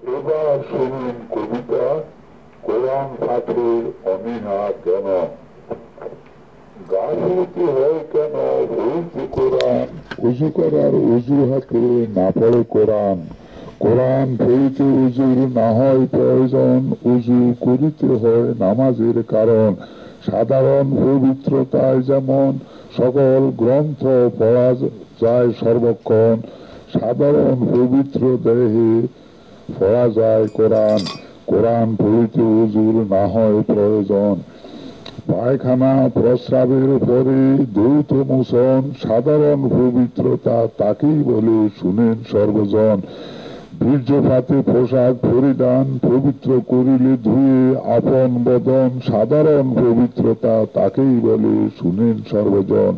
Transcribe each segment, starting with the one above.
এবার শুনুন কবিতা কোরআন পাঠে অনীহা কেন। গাফিলতি হয় কেন বলতে কোরআন, উজু করার অজুহাতে না পড়ে কোরআন। কোরআন পড়িতে উজুর না হয় প্রয়োজন, উজু করিতে হয় নামাজের কারণ। সাধারণ পবিত্রতায় যেমন সকল গ্রন্থ পড়া যায় সর্বক্ষণ, সাধারণ পবিত্র দেহে পড়া যায় কোরআন। কোরআন পড়িতে উজুর না হয় প্রয়োজন। পায়খানা প্রস্রাবের পরে দ্রুত মোচন, সাধারণ পবিত্রতা তাকেই বলে শুনেন সর্বজন। বীর্যপাতে পোশাক পরিধান পবিত্র করিলে ধুয়ে আপন বদন, সাধারণ পবিত্রতা তাকেই বলে শুনেন সর্বজন।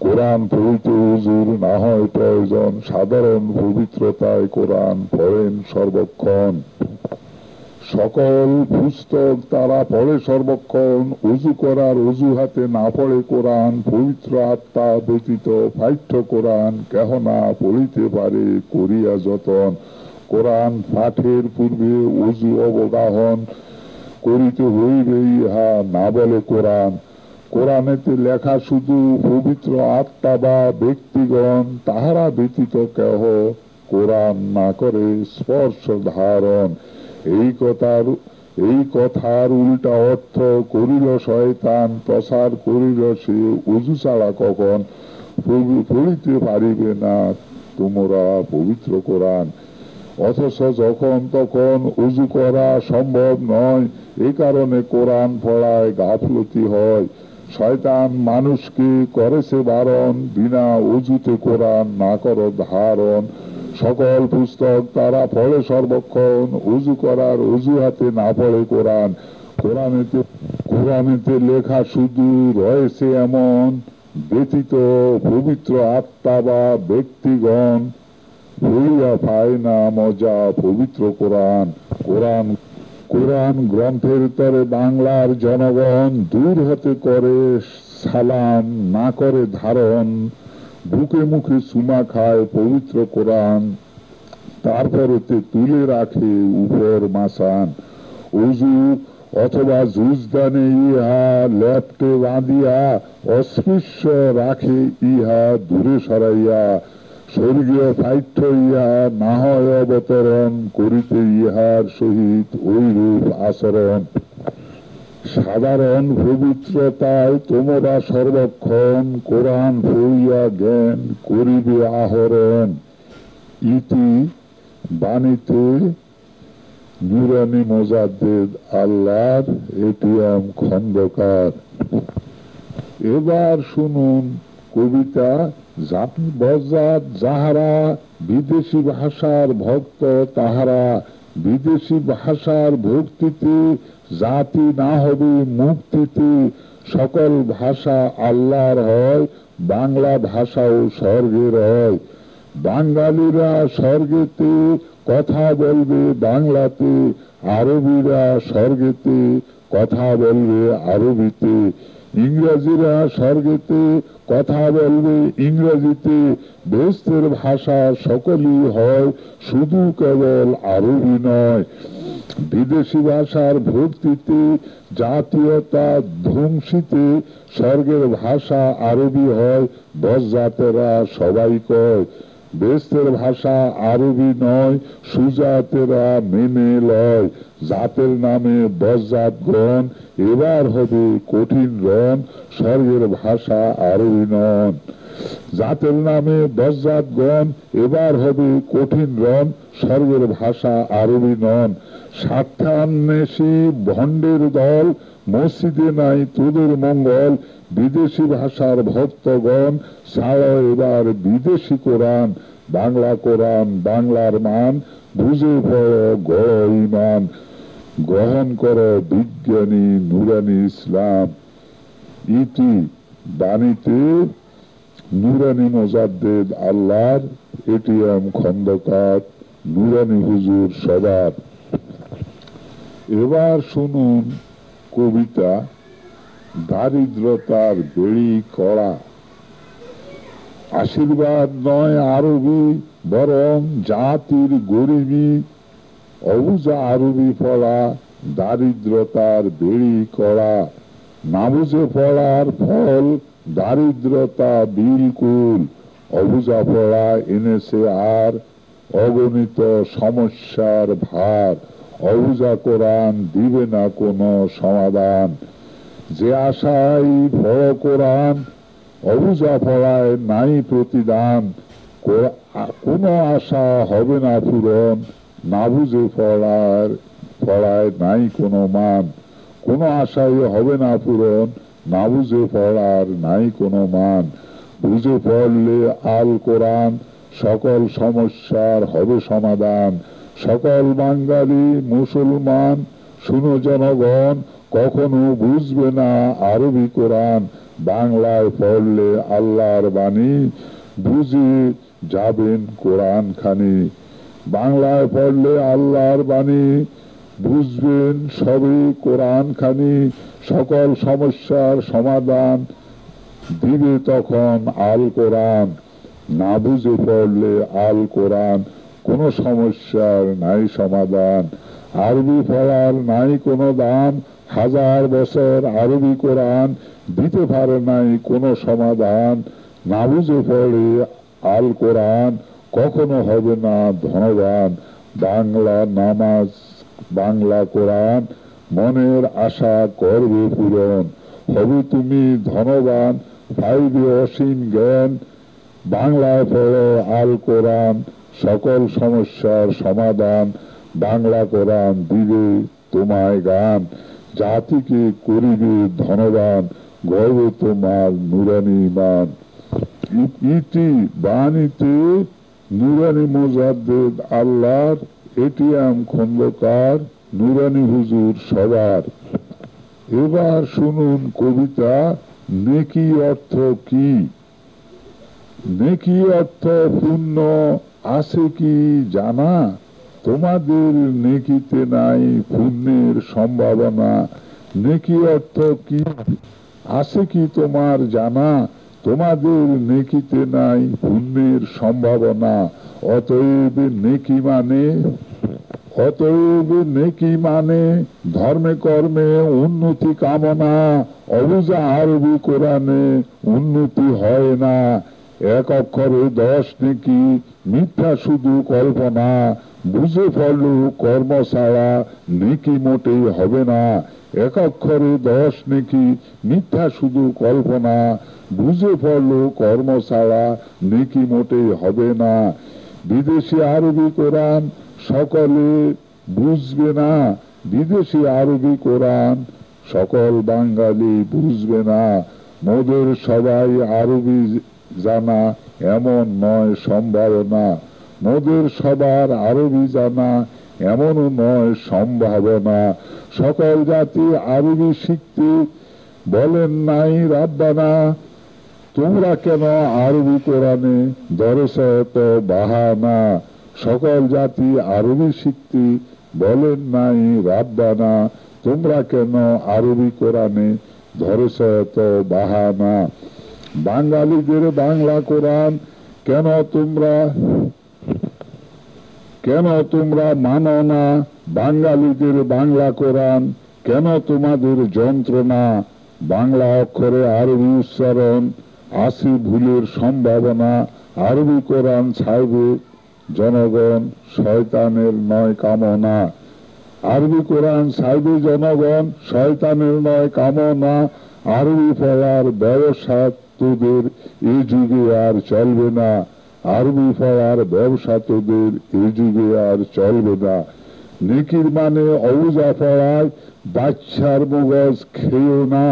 কোরআন পড়িতে হুজুর না হয় প্রয়োজন, সাধারণ পবিত্রতায় কোরআন পড়েন সর্বক্ষণ। সকল পুস্তক তারা পড়ে সর্বক্ষণ, উজু করার অজুহাতে না পড়ে কোরআন। পবিত্র আত্মা ব্যতীত পাঠ্য কোরআন কেহ না পড়িতে পারে করিয়া যতন। কোরআন পাঠের পূর্বে উজু অবগাহন করিতে হইবে ইহা না বলে কোরআন। কোরআনেতে লেখা শুধু পবিত্র আত্মা বা ব্যক্তিগণ, তাহারা ব্যতীত কেহ কোরআন না করে স্পর্শ ধারণ। এই কথার উল্টা অর্থ করিল শয়তান, প্রসার করিল সে উজু ছাড়া কখন পড়িতে পারিবে না তোমরা পবিত্র কোরআন। অথচ যখন তখন উজু করা সম্ভব নয়, এই কারণে কোরআন পড়ায় গাফলতি হয়। শয়তান মানুষকে করেছে বারণ, বিনা উজুতে কোরআন না কর ধারণ। সকল পুস্তক তারা পড়ে সর্বক্ষণ, উজু করার অজুহাতে না পড়ে কোরআন। কোরআনেতে লেখা শুধু রয়েছে এমন, ব্যতীত পবিত্র আত্মা বা ব্যক্তিগণ পড়িয়া পায় না মজা পবিত্র কোরআন। কোরআন গ্রন্থের তরে বাংলার জনগণ দূর হতে করে সালাম, না করে ধারণ। বুকে মুখে চুমা খায় পবিত্র কোরআন, তারপরেতে তুলে রাখে উপর মাসান। উজু অথবা জুজদানে ইহা লেপটে বাঁধিয়া অস্পৃশ্য রাখে ইহা দূরে সরাইয়া। স্বর্গীয় পাঠ্য ইহা না হয় অবতরণ, করিতে ইহার সহিত ঐরূপ আচরণ। সাধারণ পবিত্রতায় তোমরা সর্বক্ষণ, কোরআন পড়িয়া জ্ঞান করিবে আহরণ। ইতি বাণীতে নুরানি মোজাদ্দেদ আল্লাহর এটিএম খন্দকার। এবার শুনুন কবিতা জাতি বজ্জাত যাহারা, বিদেশি ভাষার ভক্ত তাহারা। বিদেশি ভাষার ভক্তিতে জাতি না হবে মুক্তিতে। সকল ভাষা আল্লাহর হয়, বাংলা ভাষাও স্বর্গের হয়। বাঙালিরা স্বর্গেতে কথা বলবে বাংলাতে, আরবিরা স্বর্গেতে কথা বলবে আরবিতে। ইংরেজিরা স্বর্গেতে কথা বলবে ইংরেজিতে। বেহেশতের ভাষা সকলই হয়, শুধু কেবল আরবি নয়। বিদেশি ভাষার ভক্তিতে জাতীয়তা ধ্বংসিতে, স্বর্গের ভাষা আরবি হয় বজ্জাতেরা সবাই কয়। বেহেশতের ভাষা আরবি নয়, সুজাতেরা মেনে লয়। জাতের নামে বজ্জাতগণ এবার হবে কঠিন রণ, স্বর্গের ভাষা আরবি নন। জাতের নামে বজ্জাতগণ এবার হবে কঠিন রণ, স্বর্গের ভাষা আরবি নন। স্বার্থান্বেষী ভণ্ডের দল, মসজিদে নাই তোদের মঙ্গল। বিদেশি ভাষার ভক্তগণ ছাড়ো এবার বিদেশি কোরআন। বাংলা কোরআন বাংলার মান, বুঝে পড়ো গড় ইমান। গ্রহণ করো বিজ্ঞানী নুরানি ইসলাম। ইতি বাণীতে নুরানি মোজাদ্দেদ আল্লাহর এটিএম খন্দকার, নুরানি হুজুর সবার। এবার শুনুন কবিতা দারিদ্রতার বেড়ি কড়া। আশীর্বাদ নয় আরবি, বরং জাতির গরিবী। অবুঝা আরবি পড়া দারিদ্রতার বেড়ি করা, না বুঝে পড়ার ফল দারিদ্রতা বিলকুল। অবুঝা পড়া এনেছে আর অগণিত সমস্যার ভার, অবুঝা কোরআন দিবে না কোনো সমাধান। যে আশায় পড়ো কোরআন, অবুঝা পড়ায় নাই প্রতিদান। কোনো আশা হবে না পূরণ, না বুঝে পড়ায় নাই কোনো মান। কোনো আশাই হবে না পূরণ, না বুঝে পড়ার নাই কোনো মান। বুঝে পড়লে আল কোরআন, সকল সমস্যার হবে সমাধান। সকল বাঙালি মুসলমান শুনো জনগণ, কখনো বুঝবে না আরবি কোরআন। বাংলায় পড়লে আল্লাহর বাণী, বুঝে যাবেন কোরআন খানি। বাংলায় পড়লে আল্লাহর বাণী, বুঝবেন সবে কোরআন খানি। সকল সমস্যার সমাধান দিবে তখন আল কোরআন। না বুঝে পড়লে আল কোরআন, কোনো সমস্যার নাই সমাধান। আরবি পড়ার নাই কোনো দাম, হাজার বছর আরবি কোরআন দিতে পারে নাই কোনো সমাধান। না বুঝে পড়ে আল কোরআন, কখনো হবে না ধনবান। বাংলা নামাজ বাংলা কোরআন, মনের আশা করবে পূরণ। হবে তুমি ধনবান, পাইবে অসীম জ্ঞান। বাংলায় পড়ো আল কোরআন, সকল সমস্যার সমাধান। বাংলা কোরআন দিবে তোমায় গান, জাতিকে করিবে ধনবান। গর্ব তোমার নুরানি ইমান। ইতি বাণীতে নুরানি মোজাদ্দেদ আল্লাহর, এটিএম খন্দকার নুরানি হুজুর সবার। এবার শুনুন কবিতা, নেকি অর্থ কি। নেকি অর্থ পুণ্য আছে কি জানা, তোমাদের নেকিতে নাই পুণ্যের সম্ভাবনা। নেকি অর্থ কি আছে কি তোমার জানা, তোমাদের নেকিতে নাই পুণ্যের সম্ভাবনা। অতএব নেকি মানে ধর্মে কর্মে উন্নতি কামনা। অবুঝা আরবি কোরআনে উন্নতি হয় না। এক অক্ষরে 10 নেকি, মিথ্যা শুধু কল্পনা। বুঝে ফল কর্ম ছাড়া নেকি মোটেই হবে না। এক অক্ষরে 10 নেকি, মিথ্যা শুধু কল্পনা। বুঝে ফল কর্ম ছাড়া নেকি মোটেই হবে না। বিদেশি আরবি কোরআন সকলে বুঝবে না, বিদেশি আরবি কোরআন সকল বাঙালি বুঝবে না। মোদের সবাই আরবি জানা এমন নয় সম্ভাবনা। মোদের সবার আরবি জানা এমনও নয় সম্ভাবনা। সকল জাতি আরবি শিখতে বলেন নাই রাব্বানা। তোমরা কেন আরবি কোরআনে ধরেছ এত বাহানা। সকল জাতি আরবি শিখতে বলেন নাই রাব্বানা। তোমরা কেন আরবি কোরআনে ধরেছ এত বাহানা। বাঙালিদের বাংলা কোরআন কেন তোমরা মানো না। বাঙালিদের বাংলা কোরআন কেন তোমাদের যন্ত্রণা। বাংলা অক্ষরে আরবি উচ্চারণ আছে ভুলের সম্ভাবনা। আরবি কোরআন ছাইবে জনগণ, শয়তানের নয় কামনা। আরবি কোরআন ছাইবে জনগণ, শয়তানের নয় কামনা। আরবি পড়ার ব্যবসা তোদের এ যুগে আর চলবে না। আরবি পড়ার ব্যবসা তোদের এ যুগে আর চলবে না। নেকির মানে অবুঝা পড়ায় বাচ্চার মগজ খেয়েও না।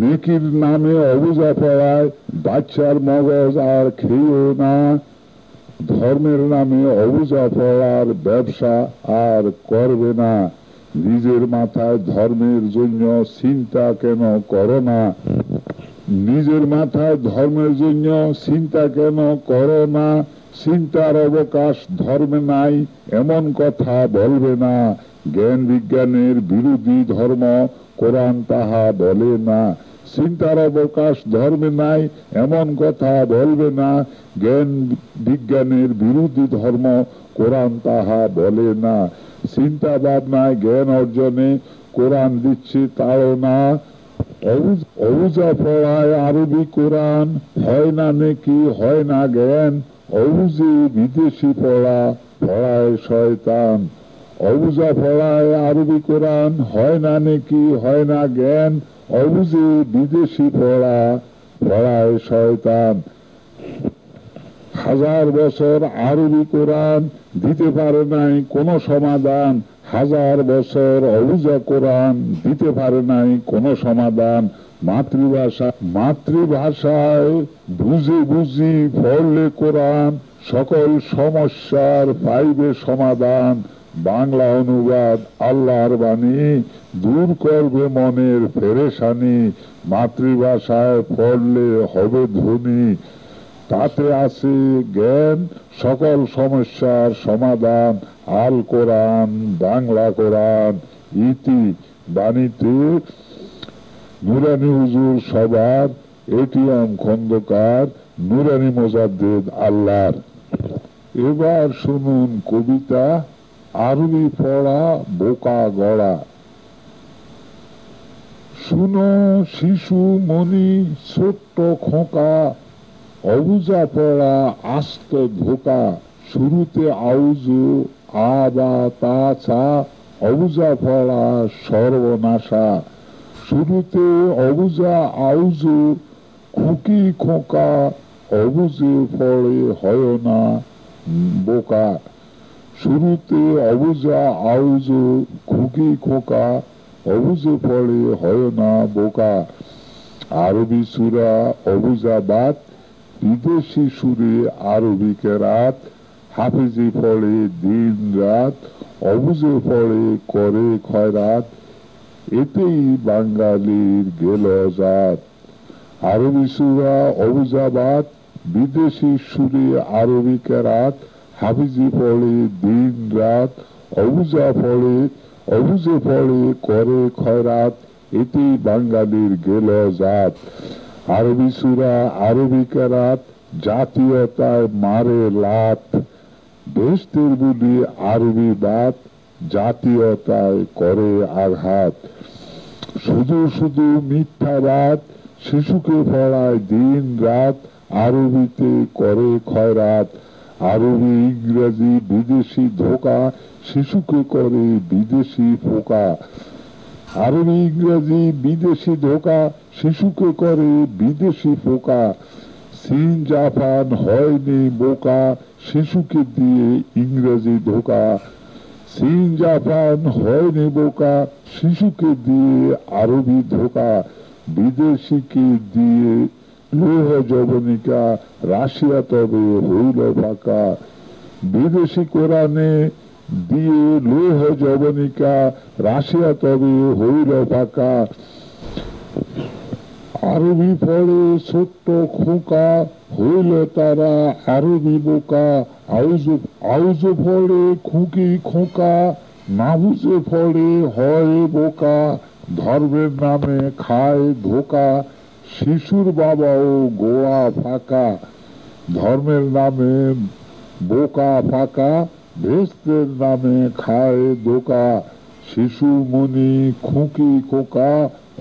নেকির নামে অবুঝা পড়ায় বাচ্চার মগজ আর খেয়েও না। ধর্মের নামে অবুঝা পড়ার ব্যবসা আর করবে না। নিজের মাথায় ধর্মের জন্য চিন্তা কেন করো না। নিজের মাথায় ধর্মের জন্য চিন্তা কেন করো না। চিন্তার অবকাশ ধর্মে নাই এমন কথা বলবে না। জ্ঞান বিজ্ঞানের বিরোধী ধর্ম কোরআন তাহা বলে না। চিন্তার অবকাশ ধর্মে নাই এমন কথা বলবে না। জ্ঞান বিজ্ঞানের বিরোধী ধর্ম কোরআন তাহা বলে না। চিন্তা ভাবনায় জ্ঞান অর্জনে কোরআন দিচ্ছে তাও না। অবুঝা পড়ায় আরবি কোরআন, হয় না নেকি হয় না জ্ঞান। অবুঝে বিদেশি পড়া, পড়ায় শয়তান। অবুঝা পড়ায় আরবি কোরআন, হয় না নেকি হয় না জ্ঞান। অবুঝে বিদেশি পড়া, পড়ায় শয়তান। 1000 বছর আরবি কোরআন দিতে পারে নাই কোনো সমাধান। 1000 বছর অবুঝা কোরআন দিতে পারে নাই কোনো সমাধান। মাতৃভাষায় বুঝে বুঝি পড়লে কোরআন, সকল সমস্যার পাইবে সমাধান। বাংলা অনুবাদ আল্লাহর বাণী, দূর করবে মনের পেরেশানি। মাতৃভাষায় পড়লে হবে ধনী, তাতে আছে জ্ঞান, সকল সমস্যার সমাধান। আল কোরআন, বাংলা কোরআন। ইতি বাণীতে নুরানি হুজুর সবার, এটিএম খন্দকার, নুরানি মোজাদ্দেদ আল্লাহর। এবার শুনুন কবিতা, আরবি পড়া বোকা গড়া। শুনো শিশু মনি ছোট্ট খোকা, অবুঝা পড়া আস্ত ধোকা। শুরুতে আউজু আবা তাছা, অবুঝা পড়া সর্বনাশা। শুরুতে অবুঝা আউজু খুকি খোকা, অবুঝে পড়ে হয় না বোকা। শুরুতে অবুঝা আউজু খুকি খোকা, অবুঝে পড়ে হয় না বোকা। আরবি সূরা অবুঝা বাত, বিদেশি সুরে আরবি কেরাত। হাফিজি পড়ে দিন রাত, অবুঝে পড়ে করে খয়রাত। এতেই বাঙালির গেল জাত। আরবি সূরা অবুঝা বাত, বিদেশি সুরে আরবি কেরাত। হাফিজি পড়ে দিন রাত, অবুঝে পড়ে করে খয়রাত। এতেই বাঙালির গেল জাত। আরবি সূরা আরবি কেরাত, জাতীয়তায় মারে লাত। বেহেশতের বুলি আরবি বাত, জাতীয়তায় করে আঘাত। শুধু শুধু মিথ্যাবাদ, শিশুকে পড়ায় দিন রাত। আরবিতে করে খয়রাত। আরবি ইংরেজি বিদেশি ধোকা, শিশুকে করে বিদেশি পোকা। আরবি ইংরেজি বিদেশি ধোকা, শিশুকে করে বিদেশি পোকা। চীন জাপান হয়নি বোকা, শিশুকে দিয়ে ইংরেজি ধোকা। চীন জাপান হয়নি বোকা, শিশুকে দিয়ে আরবি ধোকা। বিদেশিকে দিয়ে লৌহ যবনিকা, রাশিয়া তবে হইল ফাঁকা। বিদেশি কোরআনে দিয়ে লৌহ যবনিকা, রাশিয়া তবে হইল ফাঁকা। আরবি পড়ে ছোট্ট খোকা, হইল তারা আরবি বোকা। আউজু পড়ে খুকি খোকা, না বুঝে পড়ে হয় বোকা। ধর্মের নামে খায় ধোকা, শিশুর বাবাও গোয়া ফাঁকা। ধর্মের নামে বোকা ফাঁকা, বেহেশতের নামে খায় ধোকা। শিশু মনি খুকি খোকা,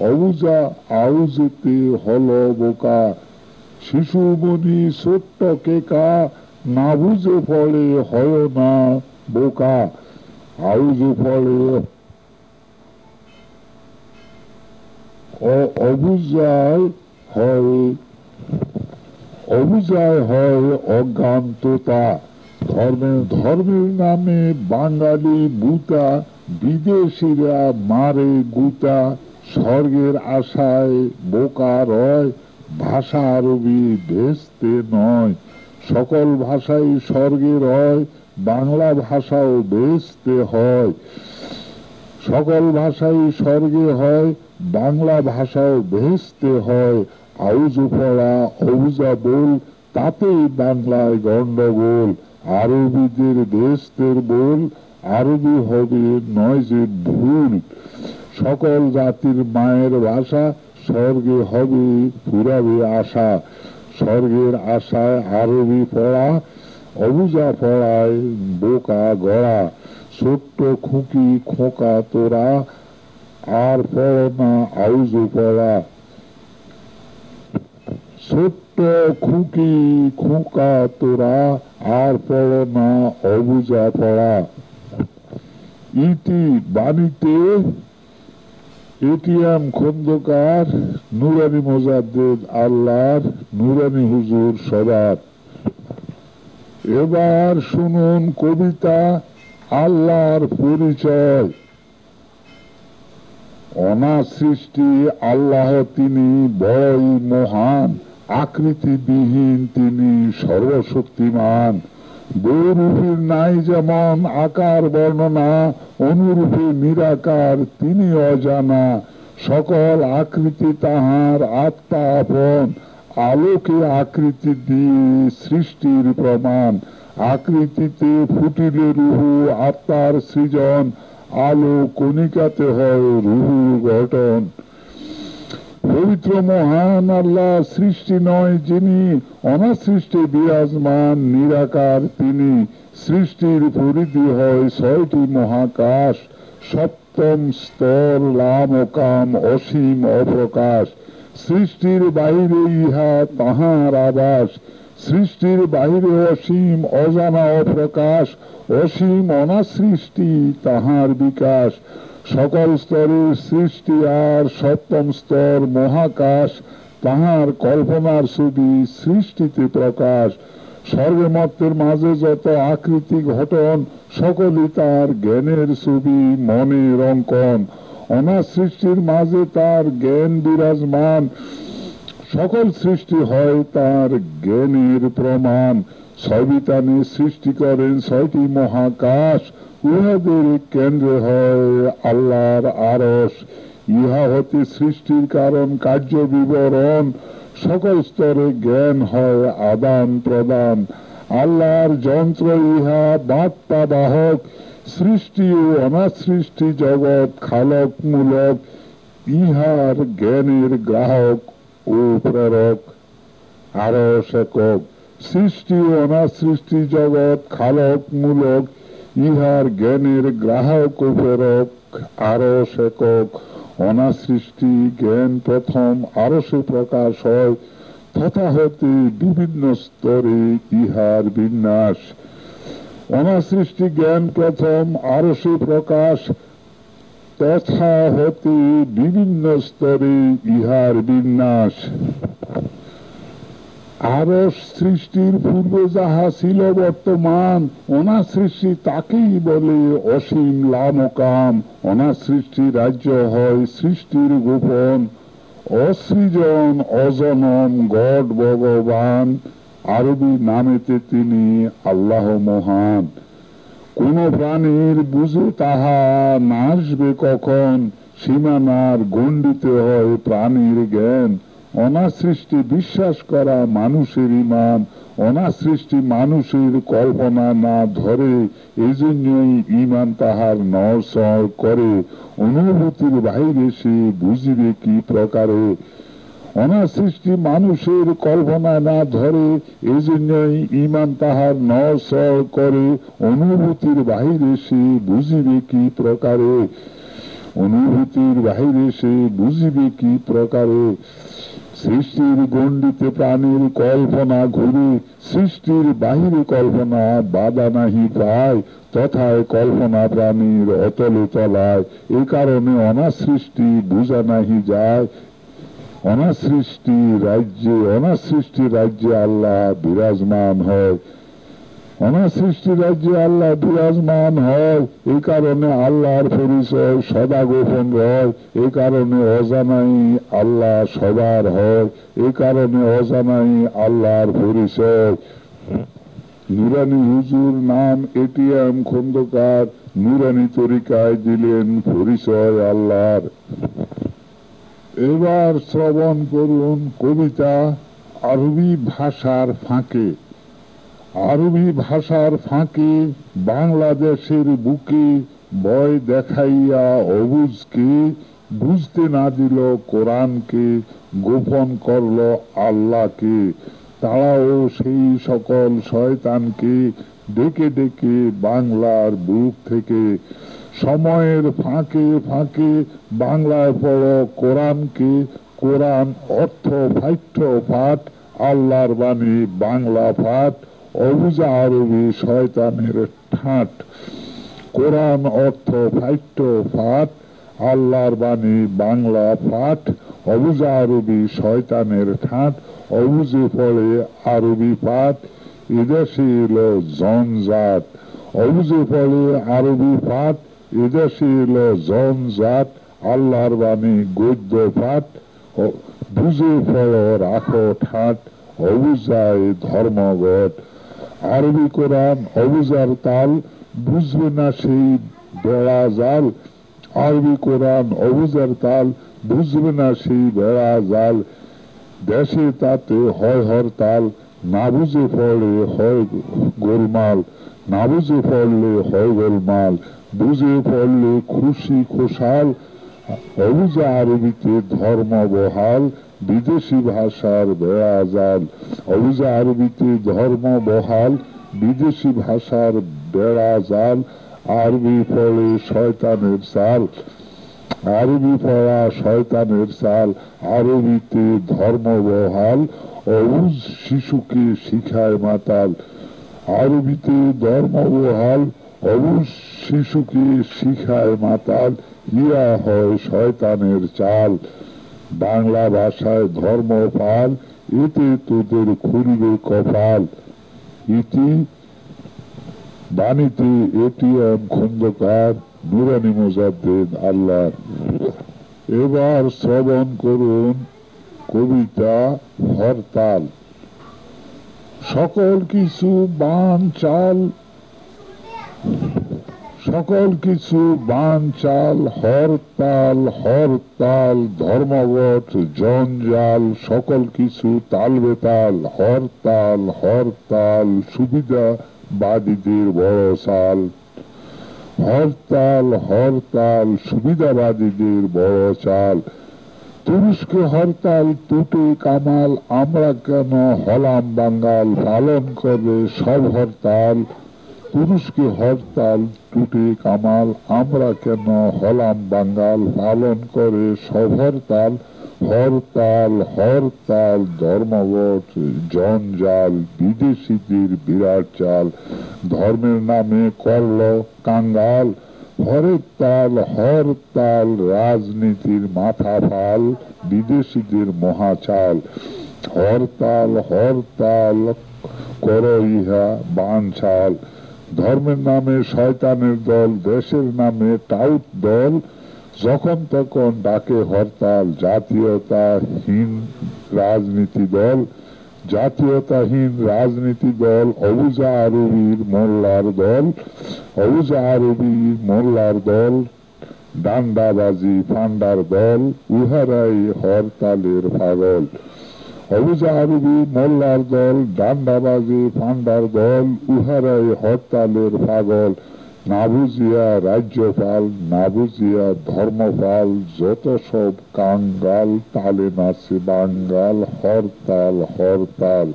অবুঝা আউজেতে হলো বোকা। শিশু মনি ছোট্ট কেকা, না বুঝে পড়ে হয় না বোকা। আউজে পড়ে অবুঝায় হয় অজ্ঞান্ততা। ধর্মের নামে বাঙালি বুতা, বিদেশিরা মারে গুতা। স্বর্গের আশায় বোকা রয়, ভাষা আরবি বেহেশতে নয়। সকল ভাষাই স্বর্গে রয়, বাংলা ভাষাও বেহেশতে হয়। সকল ভাষাই স্বর্গে হয়, বাংলা ভাষাও বেহেশতে হয়। আউজু পড়া অবুঝা বল, তাতেই বাংলায় গন্ডগোল। আরবিদের বেহেশতের বল, আরবি হবে নয় যে ভুল। সকল জাতির মায়ের ভাষা, স্বর্গে হবে ফুরাবে আশা। স্বর্গের আশায় আরবি পড়া, অবুঝা পড়ায় বোকা গড়া, ছোট্ট খুকি খোকা তোরা, আর পড় না আউজু পড়া। ছোট্ট খুকি খোকা তোরা, আর পড় না অবুঝা পড়া। ইতি বাণীতে এটিএম খন্দকার, নুরানি মোজাদ্দেদ আল্লাহর, নুরানি হুজুর সবার। এবার শুনুন কবিতা আল্লাহর পরিচয়। অনার সৃষ্টি আল্লাহ তিনি বড়ই মহান, আকৃতিবিহীন তিনি সর্বশক্তিমান। বহুরূপীর নাই যেমন আকার বর্ণনা, অনুরূপে নিরাকার তিনি অজানা। সকল আকৃতি তাহার আত্মা আপন, আলোকে আকৃতি দিয়ে সৃষ্টির প্রমাণ। আকৃতিতে ফুটিলে রুহু আত্মার সৃজন, আলো কণিকাতে হয় রুহুর গঠন। পবিত্র মহান আল্লাহ সৃষ্টি নয় যিনি, অনাসৃষ্টে বিরাজমান নিরাকার তিনি। সৃষ্টির পরিধি হয় 6টি মহাকাশ, সপ্তম স্তর লাম ও কাম অসীম অপ্রকাশ। সৃষ্টির বাহিরে ইহা তাহার আবাস, সৃষ্টির বাহিরে অসীম অজানা অপ্রকাশ। অসীম অনাসৃষ্টি তাহার বিকাশ, সকল স্তরের সৃষ্টি আর সপ্তম স্তর মহাকাশ। তাহার কল্পনার ছবি সৃষ্টিতে প্রকাশ। সর্বমত্তের মাঝে যত আকৃতি ঘটন, সকলই তার জ্ঞানের ছবি মনের অঙ্কন। অনার সৃষ্টির মাঝে তার জ্ঞান বিরাজমান, সকল সৃষ্টি হয় তার জ্ঞানের প্রমাণ। সবিতানে সৃষ্টি করেন 6টি মহাকাশ, উহাদের কেন্দ্রে হয় আল্লাহর আরশ। ইহা হতে সৃষ্টির কারণ কার্য বিবরণ, সকল স্তরে জ্ঞান হয় আদান প্রদান। আল্লাহর যন্ত্র ইহা বার্তা বাহক, সৃষ্টি ও অনাসৃষ্টি জগৎ খালক মূলক। ইহার জ্ঞানের গ্রাহক ও প্রেরক। আরশ একক, সৃষ্টি ও অনাসৃষ্টি জগৎ খালক মূলক। ইহার জ্ঞানের গ্রাহক ও প্রেরক। আরশ একক, অনাসৃষ্টি জ্ঞান প্রথম আরশে প্রকাশ হয়, তথা হতে বিভিন্ন স্তরে ইহার বিন্যাস। অনাসৃষ্টি জ্ঞান প্রথম আরশে প্রকাশ, তথা হতে বিভিন্ন স্তরে ইহার বিন্যাস। আরশ সৃষ্টির পূর্বে যাহা ছিল বর্তমান, অনাসৃষ্টি তাকেই বলে অসীম লামকাম। অনাসৃষ্টি রাজ্য হয় সৃষ্টির গোপন, অসৃজন অজনম গড ভগবান। আরবি নামেতে তিনি আল্লাহ মহান। কোন প্রাণীর বুঝে তাহা নাসবে কখন, সীমানার গণ্ডিতে হয় প্রাণীর জ্ঞান। অনাসৃষ্টি বিশ্বাস করা মানুষের ইমান, অনাসৃষ্টি মানুষের কল্পনা না ধরে, এজন্যই ইমান তাহার নড়চড় করে। অনুভূতির বাইরে সে বুঝিবে কি প্রকারে। অনাসৃষ্টি মানুষের কল্পনা না ধরে, এজন্যই ইমান তাহার নড়চড় করে। অনুভূতির বাহিরে সে বুঝিবে কি প্রকারে। অনুভূতির বাহিরে সে বুঝিবে কি প্রকারে। সৃষ্টির গণ্ডিতে প্রাণীর কল্পনা ঘুরে, সৃষ্টির বাহিরে কল্পনা বাধা নাহি পায়, তথায় কল্পনা প্রাণীর অতলে তলায়। এ কারণে অনাসৃষ্টি বুঝা নাহি যায়। অনাসৃষ্টি রাজ্যে আল্লাহ বিরাজমান হয়। অনাসৃষ্টি রাজ্যে আল্লাহ বিরাজমান হয়, এই কারণে আল্লাহর পরিচয় সদা গোপন রয়। এই কারণে অজানাই আল্লাহ সবার হয়, এই কারণে অজানাই আল্লাহর পরিচয়। নুরানি হুজুর নাম এটিএম খন্দকার, নুরানি তরিকায় দিলেন পরিচয় আল্লাহর। এবার শ্রবণ করুন কবিতা আরবি ভাষার ফাঁকে। আরবি ভাষার ফাঁকে বাংলাদেশের বুকে ভয় দেখাইয়া অবুঝকে, বুঝতে না দিল কোরআনকে, গোপন করল আল্লাহকে। তারাও সেই সকল শয়তানকে ডেকে ডেকে বাংলার বুক থেকে সময়ের ফাঁকে ফাঁকে বাংলায় পড়ো কোরআনকে, কোরআন অর্থ ফাইঠ্য পাঠ, আল্লাহর বাণী বাংলা পাঠ, অবুঝা আরবি শয়তানের ঠাট। কোরআন অর্থ ফাইঠ্য পাঠ, আল্লাহর বাণী বাংলা পাঠ, অবুঝা আরবি শয়তানের ঠাট, অবুঝে পড়ে আরবি পাঠ, এদেশে এলো জনজাত। অবুঝে পড়ে আরবি পাঠ, এদেশে এলো জনজাত, আল্লাহর বাণী গদ্য পাঠ, বুঝে পড়ো রাখো ঠাট, অবুঝায় ধর্মঘট। আরবি কোরআন অবুঝার তাল, বুঝবে না সেই বেড়া জাল। আরবি কোরআন অবুঝার তাল, বুঝবে না সেই বেড়া জাল। দেশে তাতে হয় হরতাল, না বুঝে পড়লে হয় গোলমাল, না বুঝে পড়লে হয় গোলমাল, বুঝে পড়লে খুশি খোশাল। অবুঝা আরবিতে ধর্ম বহাল, বিদেশি ভাষার বেড়া জাল। অবুঝা আরবিতে ধর্ম বহাল, বিদেশি ভাষার বেড়া জাল। আরবি পড়ে শয়তানের চাল, আরবি পড়া শয়তানের চাল। আরবিতে ধর্ম বহাল, অবুঝ শিশুকে শিখায় মাতাল। আরবিতে ধর্ম বহাল, অবুঝ শিশুকে শিখায় মাতাল। ইয়া হয় শয়তানের চাল, বাংলা ভাষায় ধর্ম পাল, এতে তোদের খুলবে কপাল। ইতি বাণীতে এটিএম খন্দকার, নুরানি মুজাদ্দিদ আল্লাহ। এবার শ্রবণ করুন কবিতা হরতাল। সকল কিছু বান চাল, সকল কিছু বান চাল, হরতাল হরতাল, ধর্মঘট জঞ্জাল, সকল কিছু তাল বেতাল। হরতাল হরতাল, সুবিধাবাদীদের বড় চাল। হরতাল হরতাল, সুবিধাবাদীদের বড় চাল। তুরস্কে হরতাল টুটে কামাল, আমরা কেন হলাম বাঙ্গাল, পালন করে সব হরতাল। তুরস্কে হরতাল টুটে কামাল, আমরা কেন হলাম বাঙ্গাল, পালন করে সব হরতাল। হরতাল হরতাল, ধর্মঘট জঞ্জাল, বিদেশিদের বিরাট চাল। ধর্মের নামে করল কাঙ্গাল, হরতাল হরতাল, রাজনীতির মাথা ফাল, বিদেশিদের মহাচাল। হরতাল হরতাল, করো ইহা বানচাল। ধর্মের নামে শয়তানের দল, দেশের নামে টাউট দল, যখন তখন ডাকে হরতাল। জাতীয়তাহীন রাজনীতি দল, জাতীয়তাহীন রাজনীতি দল, অবুঝা আরবির মোল্লার দল, অবুঝা আরবির মোল্লার দল, ডান্ডাবাজি ফান্ডার দল, উহারাই হরতালের পাগল। অবুঝা আরবি মোল্লার দল, ডান্ডাবাজি ফান্ডার দল, উহারাই হরতালের পাগল। না বুঝিয়া রাজ্যপাল, না বুঝিয়া ধর্মপাল, যত সব কাঙ্গাল, তালে নাচে বাঙ্গাল। হরতাল হরতাল,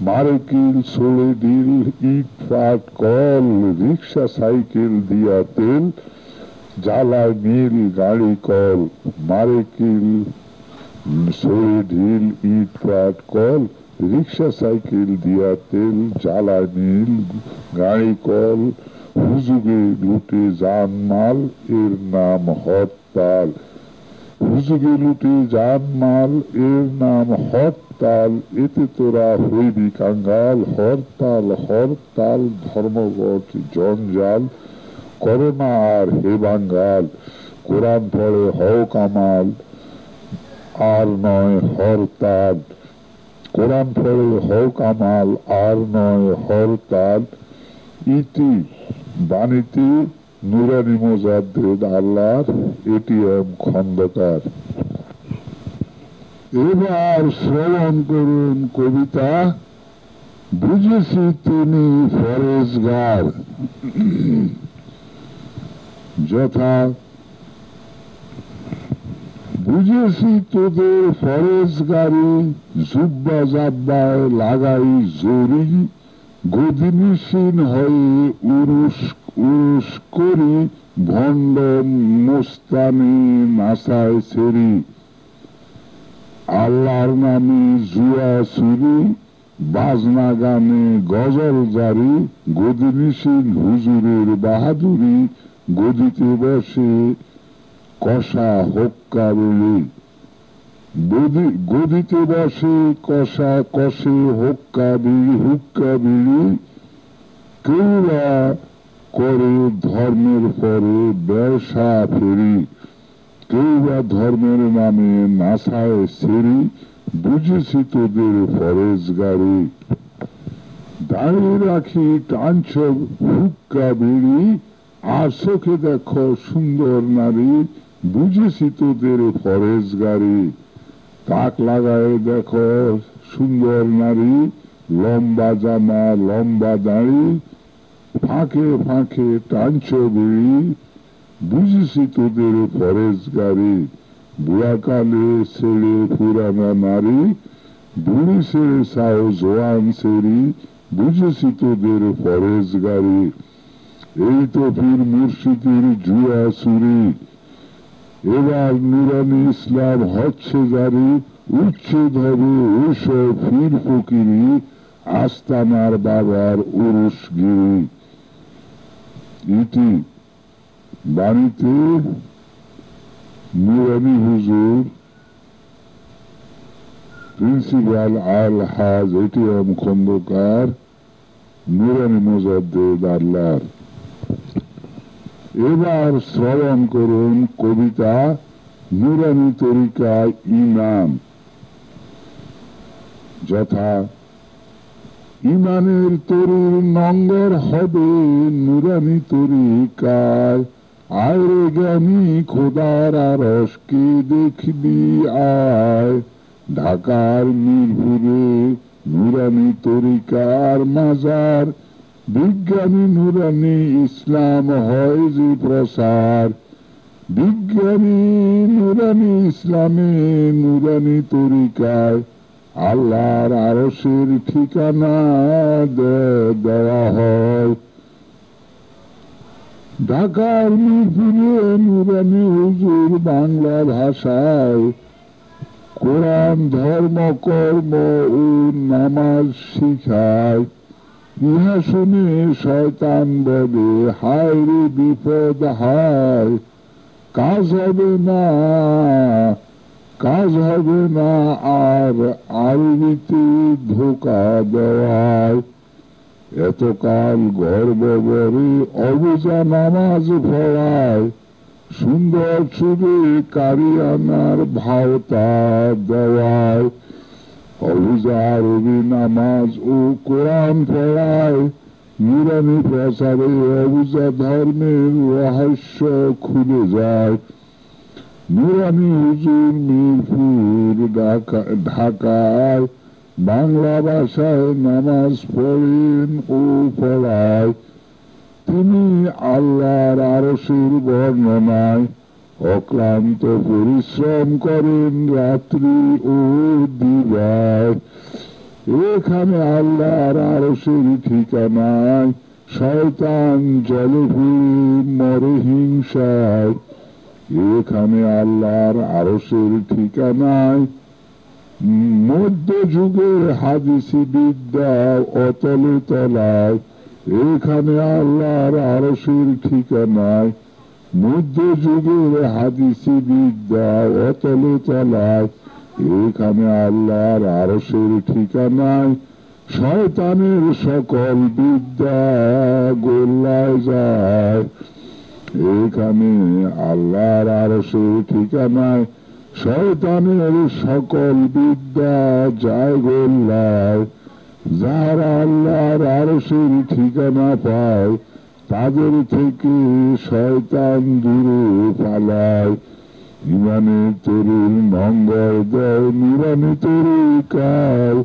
মারে কিল ছোড়ে ডিল, ইট পাট কল, রিক্সা সাইকেল দিয়া তেল, জ্বালায় মিল গাড়ি কল। মারে কিল ছোড়ে ঢিল, ইট পাট কল, রিক্সা সাইকেল দিয়া তেল, জ্বালায় মিল গাড়ি কল। হুজুগে লুটে জানমাল, এর নাম হরতাল। হুজুগে লুটে জানমাল, এর নাম হরতাল, এতে তোরা হইবি কাঙ্গাল। হরতাল হরতাল, ধর্মঘট জঞ্জাল, করোনা আর হে বাঙ্গাল। কোরআন পড়ে হও কামাল, আর নয় হরতাল। কোরআন পড়ে হও কামাল, আর নয় হরতাল। ইতি বাণীতে নুরানি মুজাদ্দিদ আল্লাহর, এটিএম খন্দকার। এবার শ্রবণ করুন কবিতা বুঝেছি তিনি ফরেজগার। যথা বুঝেছি তোদের ফরেজ গাড়ি, জুব্বা জাব্বায় লাগাই জরি, গদিনিসীন হয়ে উরুস উরুস করি, ভণ্ড মোস্তানি নাসায় সেরি, আল্লাহর নামে জুয়া চুরি, বাজনা গানে গজল জারি, গদিনিসীন হুজুরের বাহাদুরি, গদিতে বসে কষা হোক্কা বেড়ে, গদিতে বসে কষা কষে হুক্কা বিড়ি, কেউ বা করে ধর্মের পরে ব্যবসা ফেরি, কেউ বা ধর্মের নামে নাসায় সেরি, বুঝেছি তোদের ফরেজ গাড়ি, দাঁড়িয়ে রাখি টানছ হুক্কা বিড়ি, আর চোখে দেখো সুন্দর নারী, বুঝেছি তোদের ফরেজ গাড়ি, তাক লাগায় দেখো সুন্দর নারী, লম্বা জামা লম্বা দাড়ি, ফাঁকে ফাঁকে টানছ বিড়ি, বুঝেছি তোদের ফরেজ গাড়ি, বুড়াকালে ছেড়ে পুরানা নারী, বুড়ি ছেড়ে সাও জোয়ান সেরি, বুঝেছি তোদের ফরেজ গাড়ি, এই তো পীর মুর্শিদের জুয়া চুরি, এবার নুরানি ইসলাম হচ্ছে জারি, উচ্ছেদ হবে ওসব পীর ফকিরি, আস্তানার বাবার উরুসগিরি। ইতি বাণীতে নুরানি হুজুর প্রিন্সিপাল আলহাজ এটিএম খন্দকার নুরানি মুজাদ্দেদ আল্লাহর। এবার শ্রবণ করুন কবিতা নুরানি তরিকায় ইমান। যথা ইমানের তরুর নঙ্গর হবে নুরানি তরিকায়, আয়রে জ্ঞানী খোদার আরশকে দেখবি আয়, ঢাকার মিরপুরে নুরানি তরিকার মাজার, বিজ্ঞানী নুরানি ইসলাম হয় যে প্রসার, বিজ্ঞানী নুরানি ইসলামে নুরানি তরিকায়, আল্লাহর আরশের ঠিকানা দেওয়া হয়। ঢাকার মিরপুরে নুরানি হুজুর বাংলা ভাষায় কোরআন ধর্ম কর্ম ও নামাজ শিখায়, ইহা শুনে শয়তান বলে হায় রে বিপদ হায়, কাজ হবে না আর আরবিতে ধোকা দেওয়ায়, এতকাল গর্ব করে অবুঝা নামাজ পড়ায়, সুন্দর সুরে কারিয়ানার ভাওতা দেওয়ায়, অবুঝা আরবি নামাজ ও কোরআন পড়ায়, নুরানি প্রচারে অবুঝা ধর্মের রহস্য খুলে যায়। নুরানি হুজুর মিরপুর ঢাকায় বাংলা ভাষায় নামাজ পড়েন ও পড়ায়, তিনি আল্লাহর আরশের বর্ণনায় অক্লান্ত পরিশ্রম করেন রাত্রি ও দিবায়। এখানে আল্লাহর আরশের ঠিকানায় শয়তান জলে পুড়ে মরে হিংসায়, এখানে আল্লাহর আরশের ঠিকানায় মধ্যযুগের হাদিসি বিদ্যা অতলে তলায়, এখানে আল্লাহর আরশের ঠিকানায় মধ্যযুগের হাদিসি বিদ্যা অতলে তলায়, এখানে আল্লাহর আরশের ঠিকানায় শয়তানের সকল বিদ্যা গোল্লায় যায়। এখানে আল্লাহর আরশের ঠিকানায় শয়তানের সকল বিদ্যা যায় গোল্লায়, যারা আল্লাহর আরশের ঠিকানা পায় তাদের থেকে শয়তান দূরে পালায়। ইমানের তরুণ নঙ্গর দেয় নুরানি তরিকায়,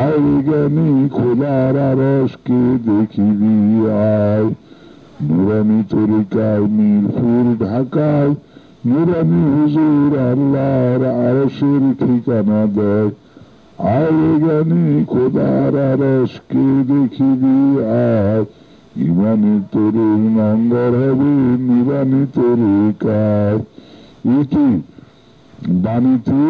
আয় জ্ঞানী খোদার আরশকে দেখিবি আয়। নুরানি তরিকায় মিরপুর ঢাকায় নুরানি হুজুর আল্লাহর আরশের ঠিকানা দেয়। আরে জ্ঞানী খোদার আরশকে দেখিবি আজ, ইমানে তরুণ নঙ্গর হবে নুরানি তরিকার। ইতি বাণীতে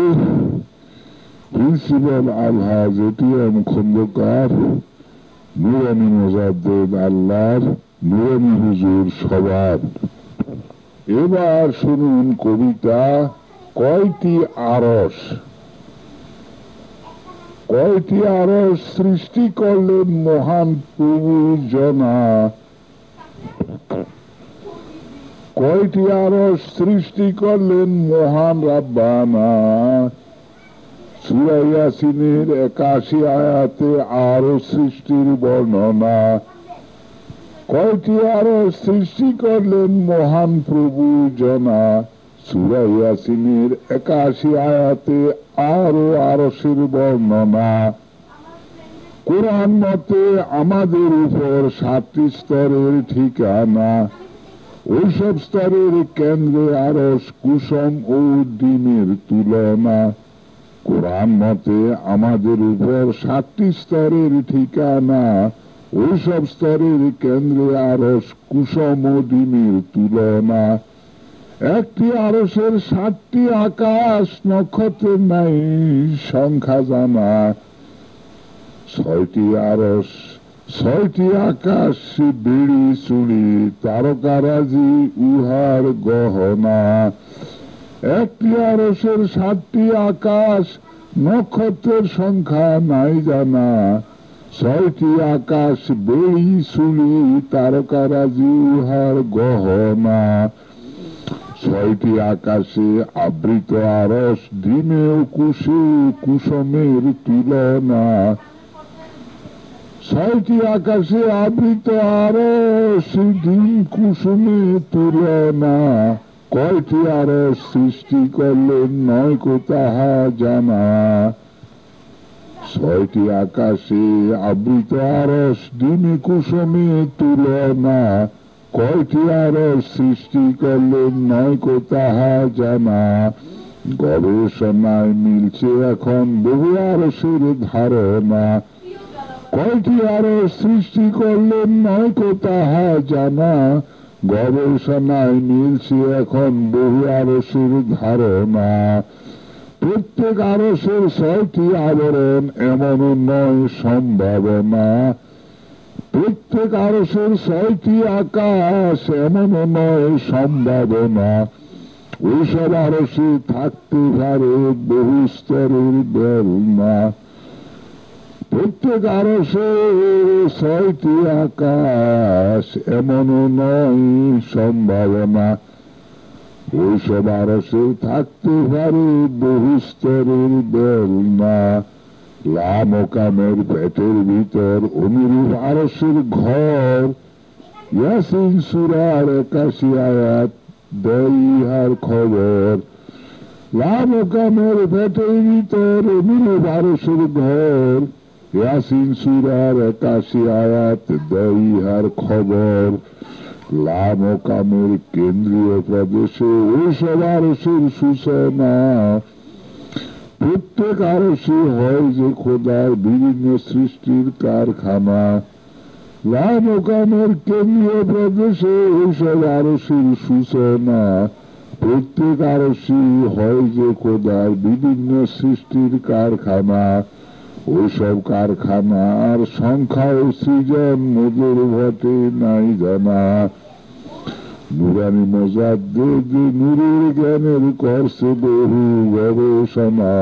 প্রিন্সিপাল আলহাজ এটিএম খন্দকার, নুরানি মোজাদ্দেদ আল্লাহর নুরানি হুজুর সবার। এবার শুনুন কবিতা কয়টি আরশ। কয়টি আরশ সৃষ্টি করলেন মহান প্রভু জনা, কয়টি আরশ সৃষ্টি করলেন মহান রাব্বানা। সূরা ইয়াসিনের ৮১ আয়াতে আরশ সৃষ্টির বর্ণনা। কয়টি আরশ সৃষ্টি করলেন মহান প্রভু জনা, সূরা ইয়াসিনের ৮১ আয়াতে আরো আরশের বর্ণনা। কোরআন মতে আমাদের উপর ৭টি স্তরের ঠিকানা, ওইসব স্তরের কেন্দ্রে আরশ কুসুম ও ডিমের তুলনা। কোরআন মতে আমাদের উপর ৭টি স্তরের ঠিকানা, ওইসব স্তরের কেন্দ্রে আরশ কুসুম ও ডিমের তুলনা। একটি আরশের ৭টি আকাশ নক্ষত্রের নাই সংখ্যা জানা। ৬টি আরশ ৬টি আকাশ বেড়ি চুড়ি তারকারাজি উহার গহনা। একটি আরশের ৭টি আকাশ নক্ষত্রের সংখ্যা নাই জানা। ৬টি আকাশ বেড়ি চুড়ি তারকারাজি উহার গহনা। ৬টি আকাশে আবৃত আরশ ডিমে ও কুসুমের তুলনা। ৬টি আকাশে আবৃত আরশ ডিম কুসুমের তুলনা। কয়টি আরশ সৃষ্টি করলেন নয়কো তাহা জানা। ৬টি আকাশে আবৃত আরশ ডিমে কুসুমের তুলনা। কয়টি আরশ সৃষ্টি করলেন নয়কো তাহা জানা। গবেষণায় মিলছে এখন বহু আরশের ধারণা। কয়টি আরশ সৃষ্টি করলেন নয়কো তাহা জানা। গবেষণায় মিলছে এখন বহু আরশের ধারণা। প্রত্যেক আরশের ৬টি আবরণ এমনও নয় সম্ভাবনা। প্রত্যেক আরশের ৬টি আকাশ এমনও নয় সম্ভাবনা। ওইসব আরশে থাকতে পারে বহু স্তরের বেলনা। প্রত্যেক আরশের ৬টি আকাশ এমনও নয় সম্ভাবনা। ওইসব আরশে থাকতে পারে বহু স্তরের বেলনা। লামকামের পেটের ভিতর অনুরূপ আরশের ঘর, ইয়াসিন সূরার ৮১ আয়াত দেয় ইহার খবর। লামকামের পেটের ভিতর অনুরূপ আরশের ঘর, ইয়াসিন সূরার ৮১ আয়াত দেয় ইহার খবর। লামকামের কেন্দ্রীয় প্রদেশে ওইসব আরশের সূচনা। প্রত্যেক আরশে হয় যে খোদার বিভিন্ন সৃষ্টির কারখানা। লামকামের কেন্দ্রীয় প্রদেশে ওইসব আরশের সূচনা। প্রত্যেক আরশে হয় যে খোদার বিভিন্ন সৃষ্টির কারখানা। ওইসব কারখানার সংখ্যা ও সৃজন মোদের ঘটে নাই জানা। নুরানি মোজাদ্দেদ নূরের জ্ঞানের করছে বহু গবেষণা।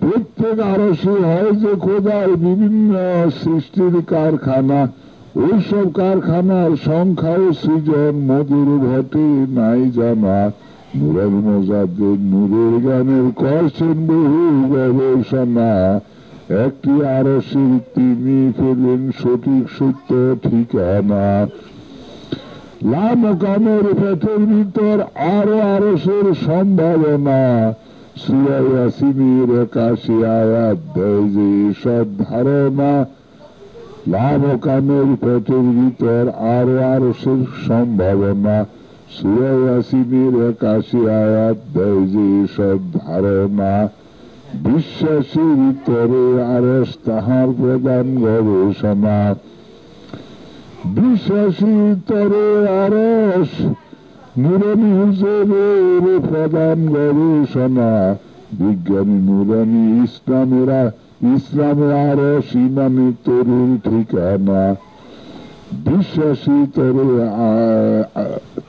প্রত্যেক আরশে হয় যে খোদার বিভিন্ন সৃষ্টির কারখানা। ওইসব কারখানার সংখ্যা ও সৃজন মোদের ঘটে নাই জানা। নুরানি মোজাদ্দেদ নূরের জ্ঞানের করছেন বহু গবেষণা। একটি আরশের তিনি পেলেন সঠিক সত্য ঠিকানা। লামকামের পেটের ভিতর আরো আরশের সম্ভাবনা। সূরা ইয়াসিনের ৮১ আয়াত দেয় যে সব ধারণা। লামকামের পেটের ভিতর আরো আরশের সম্ভাবনা। সূরা ইয়াসিনের ৮১ আয়াত দেয় যে সব ধারণা, বিশ্বাসীর তরে আরশ তাহার প্রধান গবেষণা। বিশ্বাসীর তরে আরশ নুরানি হুজুরের প্রধান গবেষণা। বিজ্ঞানী নুরানি ইসলামে আরশ ইমানের তরুর ঠিকানা। বিশ্বাসী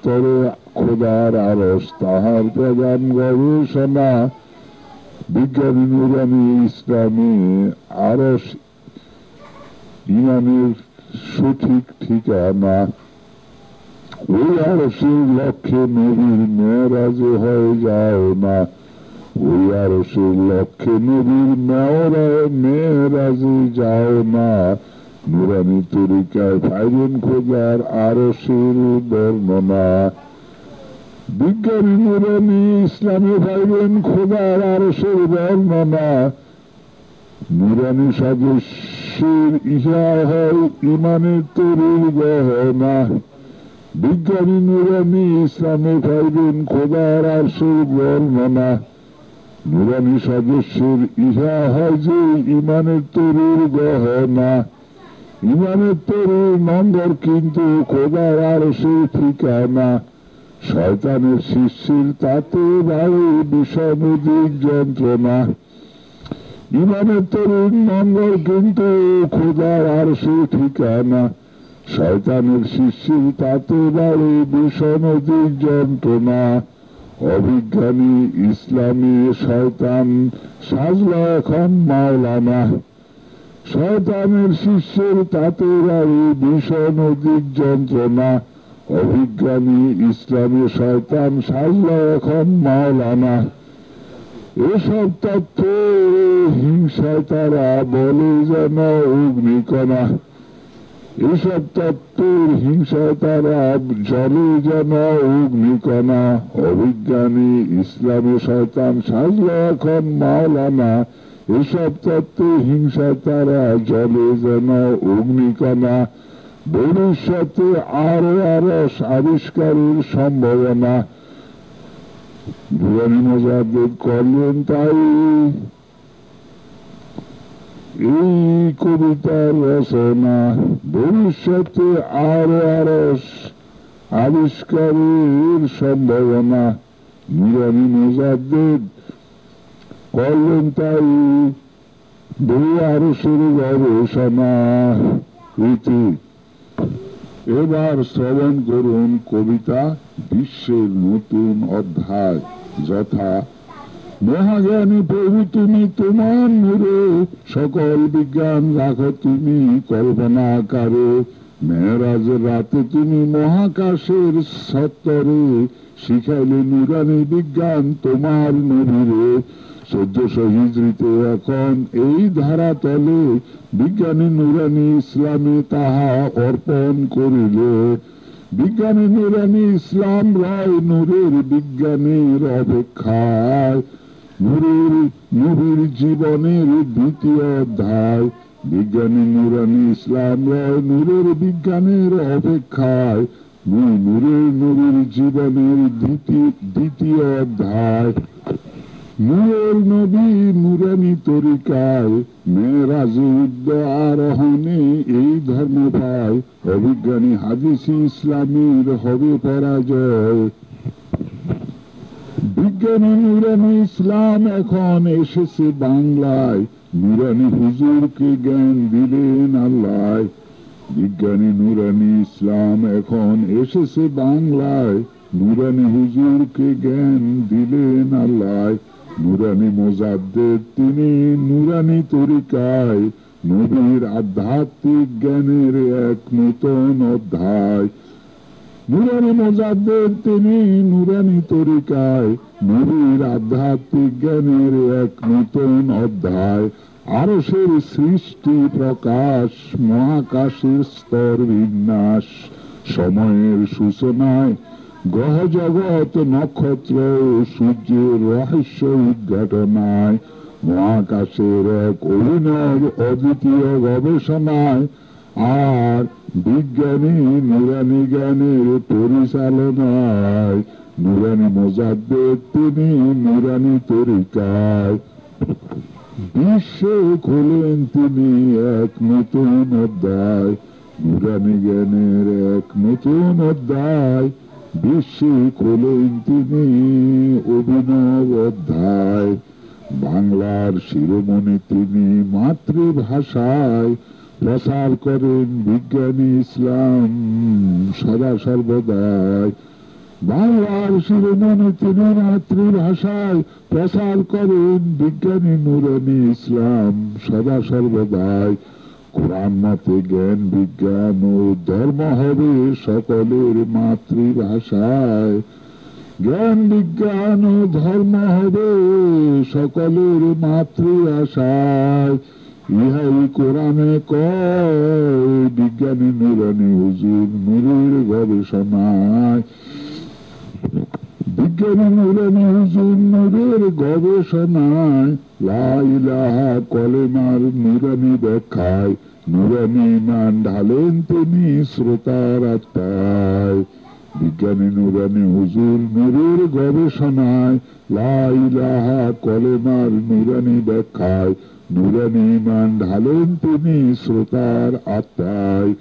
তরে খোদার আরশ তাহার প্রধান গবেষণা। বিজ্ঞানী নুরানি ইসলামে আরশ ইমানের সঠিক ঠিকানা। ওই আরশের লক্ষ্যে নবীর মেরাজে হয়ে যাও না। ওই আরশের লক্ষ্যে নবীর মেরাজে যাও না। নুরানি তরিকায় পাইবেন খোদার আরশের বর্ণনা। বিজ্ঞানী নুরানি ইসলামে পাইবেন খোদার আরশের বর্ণনা। নুরানি সদস্যের ইহা হয় ইমানের তরুর গহনা। বিজ্ঞানী নুরানি ইসলামে পাইবেন খোদার আরশের বর্ণনা। নুরানি সদস্যের ইহা হয় যে ইমানের তরুর গহনা। ইমানের তরুর নম্বর কিন্তু খোদার আরশের ঠিকানা। শয়তানের শিষ্যের তাতে বাড়ে বিষাণুদিক যন্ত্রণা। ইমানের তরুণ নম্বর কিন্তু খোদার আরশের ঠিকানা। শয়তানের শিষ্যের তাতে বাড়ে বিষাণুদিক যন্ত্রণা। অবিজ্ঞানী ইসলামী শয়তান সাজল এখন মাওলানা। শয়তানের শিষ্যের তাতে বাড়ে বিষাণুদিক যন্ত্রণা। অবিজ্ঞানী ইসলামী শয়তান সাজল এখন মাওলানা। এসব তথ্য হিংসায় তারা বলে যেন অগ্নিকণা। এসব তত্ত্বের হিংসায় তারা জলে যেন অগ্নিকণা। অবিজ্ঞানী ইসলামী শয়তান সাজল এখন মাওলানা। এসব তত্ত্বের হিংসায় তারা জলে যেন অগ্নিকণা। ভবিষ্যতে আরো আরশ আবিষ্কারের সম্ভাবনা। নুরানি মুজাদ্দিদ করলেন তাই এই কবিতার রচনা। ভবিষ্যতে আরো আরশ আবিষ্কারের সম্ভাবনা। নুরানি মুজাদ্দিদ করলেন তাই বহু আরশের গবেষণা। ইতি। এবার শ্রবণ করুন কবিতা বিশ্বের নতুন অধ্যায়। যথা: মহাজ্ঞানী প্রভু তুমি তোমার নূরে, সকল বিজ্ঞান রাখো তুমি কল্পনা আকারে। মেরাজের রাতে তুমি মহাকাশের সত্তরে, শিখাইলে নুরানি বিজ্ঞান তোমার নবীরে। 1400 হিজরিতে এখন এই ধারা তলে, বিজ্ঞানী নুরানি ইসলামে তাহা অর্পণ করিলে। বিজ্ঞানী নুরানি ইসলাম রায় নূরের বিজ্ঞানের অপেক্ষায়। নবীর জীবনের দ্বিতীয় অধ্যায়। বিজ্ঞানী নুরানি ইসলাম রায় নূরের বিজ্ঞানের অপেক্ষায়। নবীর জীবনের দ্বিতীয় অধ্যায়। নূরের নবী নুরানি তরিকায়, মেরাজে উদ্য আরোহণে এই ধর্ম পায়। অবিজ্ঞানী হাদিসি ইসলামীর হবে পরাজয়। বিজ্ঞানী নুরানি ইসলাম এখন এসেছে বাংলায়, নুরানি হুজুরকে জ্ঞান দিলেন আল্লাহ। বিজ্ঞানী নুরানি ইসলাম এখন এসেছে বাংলায়, নুরানি হুজুরকে জ্ঞান দিলেন আল্লাহ। নুরানি মুজাদ্দিদ তিনি নুরানি তরিকায়, নবীর আধ্যাত্মিক জ্ঞানের এক নূতন অধ্যায়। নুরানি মুজাদ্দিদ তিনি নুরানি তরিকায়, নবীর আধ্যাত্মিক জ্ঞানের এক নূতন অধ্যায়। আরশের সৃষ্টি প্রকাশ, মহাকাশের স্তর বিন্যাস, সময়ের সূচনায় গ্রহ জগৎ নক্ষত্র সূর্যের রহস্য উদ্ঘাটনায়, মহাকাশের এক অভিনব অদ্বিতীয় গবেষণায়, আর বিজ্ঞানী নুরানি জ্ঞানের পরিচালনায়, নুরানি মোজাদ্দেদ তিনি নুরানি তরিকায়, বিশ্বে খোলেন তিনি এক নতুন অধ্যায়, নুরানি জ্ঞানের এক নতুন অধ্যায়, বিশ্বে খোলেন তিনি অভিনব অধ্যায়। বাংলার শিরোমণি তিনি মাতৃভাষায়, প্রচার করেন বিজ্ঞানী ইসলাম সদা সর্বদাই। বাংলার শিরোমণি তিনি মাতৃভাষায়, প্রচার করেন বিজ্ঞানী নুরানি ইসলাম সদা সর্বদাই। কোরআন মতে জ্ঞান বিজ্ঞান ও ধর্ম হবে সকলের মাতৃভাষায়, জ্ঞান বিজ্ঞান ও ধর্ম হবে সকলের মাতৃভাষায়। ইহাই কোরআনে কয় বিজ্ঞানী নুরানি হুজুর নূরের গবেষণায়, বিজ্ঞানী নুরানি হুজুর নূরের গবেষণায়। লা ইলাহা কলেমার নুরানি ব্যাখ্যায়, নুরানি ঈমান ঢালেন তিনি শ্রোতার আত্মায়। বিজ্ঞানী নুরানি হুজুর নূরের গবেষণায়, লা ইলাহা কলেমার নুরানি ব্যাখ্যায়, নুরানি ঈমান ঢালেন তিনি শ্রোতার আত্মায়।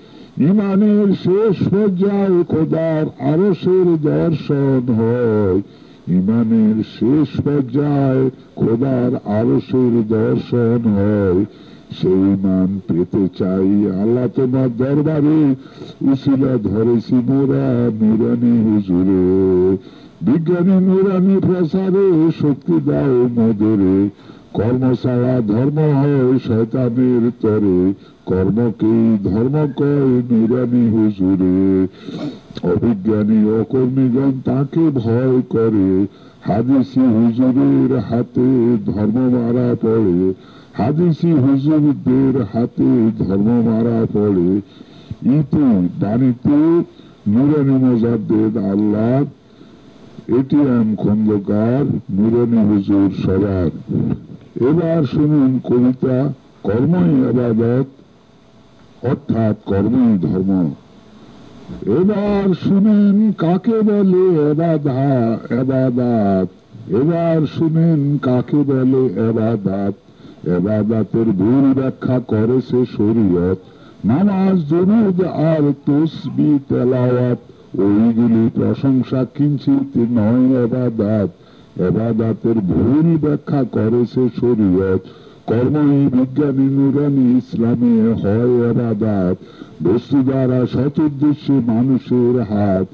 ঈমানের শেষ পর্যায়ে খোদার আরশের দর্শন হয়, ঈমানের শেষ পর্যায়ে খোদার আরশের দর্শন হয়। সেই ঈমান পেতে চাই আল্লাহ তোমার দরবারে, উসিলা ধরেছি মোরা নুরানি হুজুরে। বিজ্ঞানী নুরানি প্রসারে শক্তি দাও মোদেরে, কর্ম ছাড়া ধর্ম হয় শয়তানের তরে, কর্মকেই ধর্ম কয় নুরানি হুজুরে। অবিজ্ঞানী অকর্মীগণ তাকে ভয় করে, হাদিসি হুজুরের হাতে ধর্ম মারা পড়ে, হাদিসি হুজুরদের হাতে ধর্ম মারা পড়ে। ইতি বাণীতে নুরানি মোজাদ্দেদ আল্লাহ, এটিএম খন্দকার, নুরানি হুজুর সবার। এবার শুনুন কবিতা কর্মই ইবাদত, অর্থাৎ কর্মই ধর্ম। এবার শুনেন কাকে বলে এবাদাত, এবার শুনেন কাকে বলে এবাদাত। এবাদাতের ভুল ব্যাখ্যা করেছে শরীয়ত, নামাজ দুরূদ আর তাসবিহ তেলাওয়াত, ওইগুলি প্রশংসা কিঞ্চিত নয় এবাদাত। এবাদাতের ভুল ব্যাখ্যা করেছে শরীয়ত, কর্মই বিজ্ঞানী নুরানি ইসলামে হয় এবাদাত। বস্তু দ্বারা সতুদ্দেশ্যে মানুষের হাত,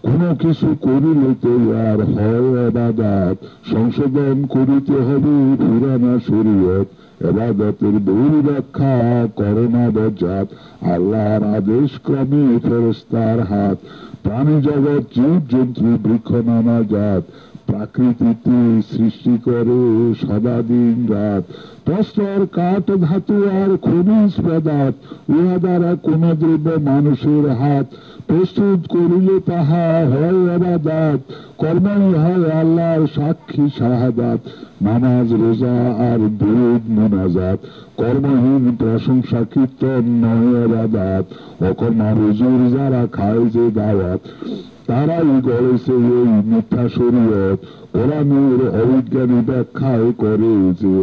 কোনো কিছু করিলে তো আর হয় এবাদাত। সংশোধন করিতে হবে পুরানা শরীয়ত, এবাদতের ভুল ব্যাখ্যা করোনা বজ্জাত। আল্লাহর আদেশ ক্রমে ফেরেশতার হাত, প্রাণী জগৎ জীব জন্তু বৃক্ষ নানা জাত, প্রাকৃতিতে সৃষ্টি করে সদা দিন রাত। প্রস্তর কাঠ ধাতু আর খনিজ পদার্থ, উহা দ্বারা কোন দ্রব্য মানুষের হাত প্রস্তুত করিলে তাহা হয় এবাদাত। কর্মই হয় আল্লাহর সাক্ষী শাহাদাত, নামাজ রোজা আর দুরূদ মুনাজাত। কর্মহীন প্রশংসা কীর্তন নয় এবাদাত। অকর্মা হুজুর যারা খায় যে দাওয়াত, তারাই গড়েছে এই মিথ্যা শরীয়ত। কোরআনের অবিজ্ঞানী ব্যাখ্যায় করে যে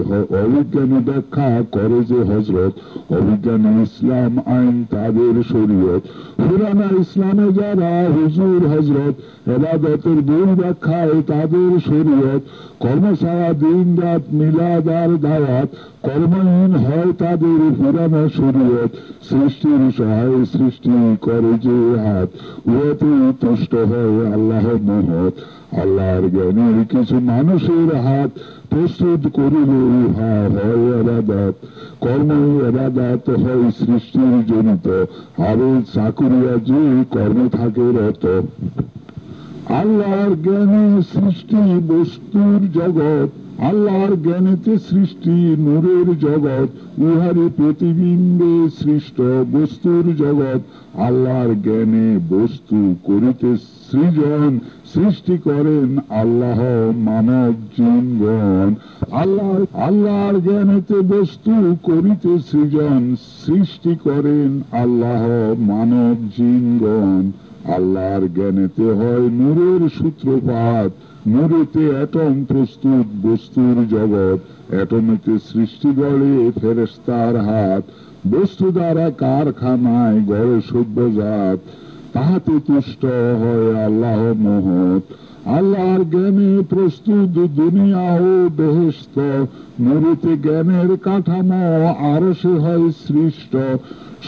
অবিজ্ঞানী ব্যাখ্যা করে যে হজরত, অবিজ্ঞানী ইসলাম আইন তাদের শরীয়ত। পুরানা ইসলামে যারা হুজুর হজরত, এবাদতের ভুল ব্যাখ্যায় তাদের শরীয়ত। কর্ম ছাড়া দিন রাত মিলাদ আর দাওয়াত, কর্মহীন হয় তাদের পুরানা শরীয়ত। সৃষ্টির সহায় সৃষ্টি করে যে হাত, উহাতে তুষ্ট হয় আল্লাহ মহৎ। আল্লাহর জ্ঞানের কিছু মানুষের হাত প্রস্তুত করিলে উহা হয় এবাদত। কর্মই এবাদত হয় সৃষ্টির জনিত, আরো চাকুরিয়া যে কর্মে থাকে রত। আল্লাহর জ্ঞানে সৃষ্টি বস্তুর জগৎ, আল্লাহর জ্ঞানেতে সৃষ্টি নূরের জগৎ, উহারে প্রতিবিম্বে সৃষ্ট বস্তুর জগৎ। আল্লাহর জ্ঞানে বস্তু করিতে সৃজন, সৃষ্টি করেন আল্লাহ মানব জিনগণ। আল্লাহর জ্ঞানেতে বস্তু করিতে সৃজন, সৃষ্টি করেন আল্লাহ মানব জিনগণ। আল্লাহর জ্ঞানেতে হয় নূরের সূত্রপাত, নূরেতে অ্যাটম প্রস্তুত বস্তুর জগৎ। অ্যাটমেতে সৃষ্টি গড়ে ফেরেশতার হাত, বস্তু দ্বারা কারখানায় গড়ে সভ্যজাত। তাহাতে তুষ্ট হয় আল্লাহ মহৎ। আল্লাহর জ্ঞানে প্রস্তুত দুনিয়া ও বেহেশত, নূরেতে জ্ঞানের কাঠামো আরশে হয় সৃষ্ট।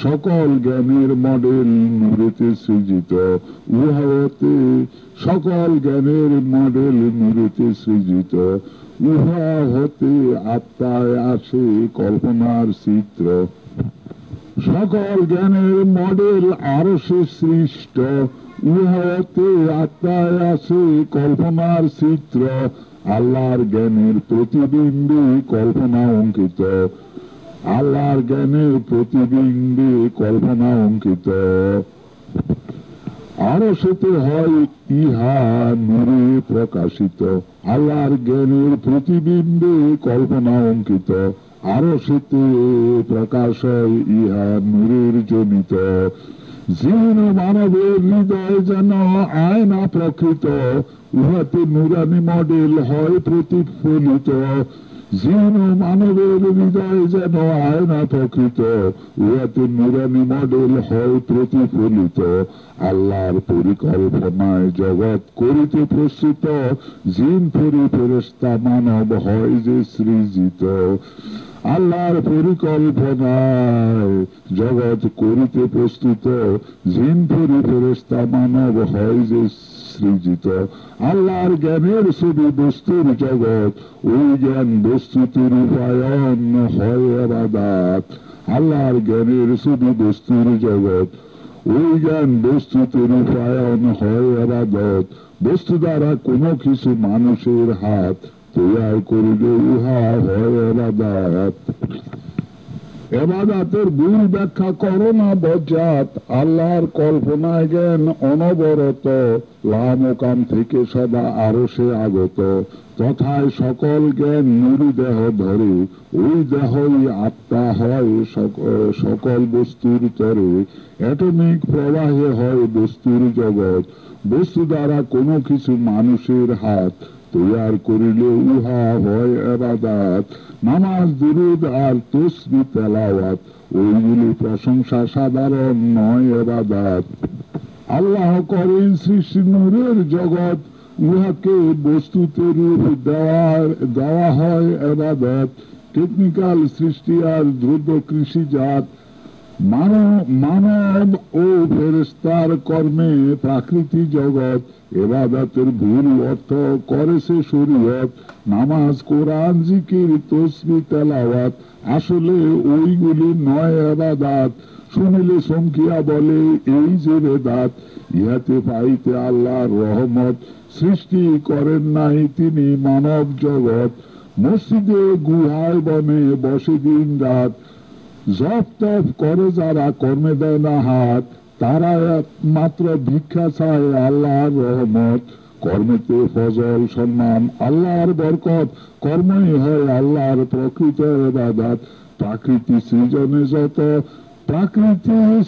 সকল জ্ঞানের মডেল নূরেতে সৃজিত, উহাতে সকল জ্ঞানের মডেল নূরেতে সৃজিত। উহা হতে আত্মায় আসে কল্পনার চিত্র। সকল জ্ঞানের মডেল আরশে সৃষ্ট, উহাতে আত্মায় আসে কল্পনার চিত্র। আল্লাহর জ্ঞানের প্রতিবিম্বে কল্পনা অঙ্কিত, আল্লাহর জ্ঞানের প্রতিবিম্বে কল্পনা অঙ্কিত। আরশেতে হয় ইহা নূরে প্রকাশিত, আল্লাহর জ্ঞানের প্রতিবিম্বে কল্পনা অঙ্কিত। আরশেতে প্রকাশ হয় ইহা নূরের জনিত। জিন মানবের হৃদয় যেন আয়না প্রকৃত, উহাতে নূরানি মডেল হয় প্রতিফলিত। জিন মানবের হৃদয় যেন আয়না প্রকৃত, উহাতে নূরানি মডেল হয় প্রতিফলিত। আল্লাহর পরিকল্পনায় জগৎ করিতে প্রস্তুত, জিন ফেরেশতা মানব হয় যে সৃজিত। আল্লাহর পরিকল্পনায় জগৎ করিতে প্রস্তুত, জিন ফেরেশতা মানব হয় যে সৃজিত। আল্লাহর জ্ঞানের ছবি বস্তুর জগৎ, ওই জ্ঞান বস্তুতে রূপায়ণ হয় ইবাদত। আল্লাহর জ্ঞানের ছবি বস্তুর জগৎ, ওই জ্ঞান বস্তুতে রূপায়ণ হয় ইবাদত। বস্তু দ্বারা কোনো কিছু মানুষের হাত তৈরি করিলে উহা হয় ইবাদত। এবাদাতের ভুল ব্যাখ্যা করো না বজ্জাত, আল্লাহর কল্পনায় জ্ঞান অনবরত। লামকাম থেকে সদা আরশে আগত, তথায় সকল জ্ঞান নুরি দেহ ধরে। ওই দেহই আত্মা হয় সকল বস্তুর তরে। অ্যাটমিক প্রবাহে হয় বস্তুর জগৎ, বস্তু দ্বারা কোনো কিছু মানুষের হাত তৈয়ার করিলে উহা হয় ইবাদত। নামাজ, দুরূদ আর তাসবিহ তেলাওয়াত, ওইগুলি প্রশংসা সাধারণ নয় ইবাদত। আল্লাহ করেন সৃষ্টি নূরের জগৎ, উহাকে বস্তুতে রূপ দেওয়া হয় ইবাদত। টেকনিক্যাল সৃষ্টি আর দ্রব্য কৃষিজাত, মানব ও ফেরেশতার কর্মে প্রাকৃতিক জগৎ। ইবাদতের ভুল অর্থ করেছে শরীয়ত। নামাজ, কোরআন, জিকির, তাসবিহ তেলাওয়াত, আসলে ওইগুলি নয় ইবাদত। শুনিলে চমকিয়া বলে এই যে বেদাত, ইহাতে পাইতে আল্লাহর রহমত। সৃষ্টি করেন নাই তিনি মানব জগৎ, মসজিদে গুহায় বনে বসে দিন রাত। জপ তপ করে যারা কর্মে দেয় না হাত, তারা মাত্র ভিক্ষা চায় আল্লাহর রহমত। কর্মেতে ফজল সম্মান আল্লাহর বরকত, কর্মই হয় আল্লাহর প্রকৃত ইবাদত। প্রাকৃতি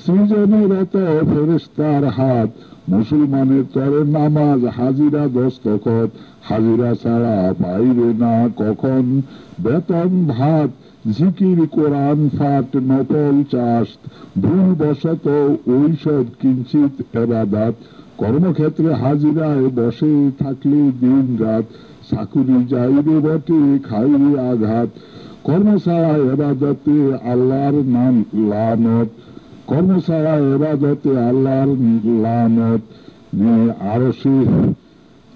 সৃজনে রত ফেরেশতার হাত, মুসলমানের তরে নামাজ, হাজিরা দস্তখত। হাজিরা ছাড়া পাইবে না কখন বেতন ভাত। জিকির, কোরআন পাঠ, নফল চাষ, ভুল বশত ওইসব কিঞ্চিত ইবাদত। কর্মক্ষেত্রে হাজিরায় বসে থাকলে দিন রাত, চাকুরি যাইবে বটে খাইবে আঘাত। কর্ম ছাড়া ইবাদতে আল্লাহর নাম লানত, কর্ম ছাড়া ইবাদতে আল্লাহর লানত।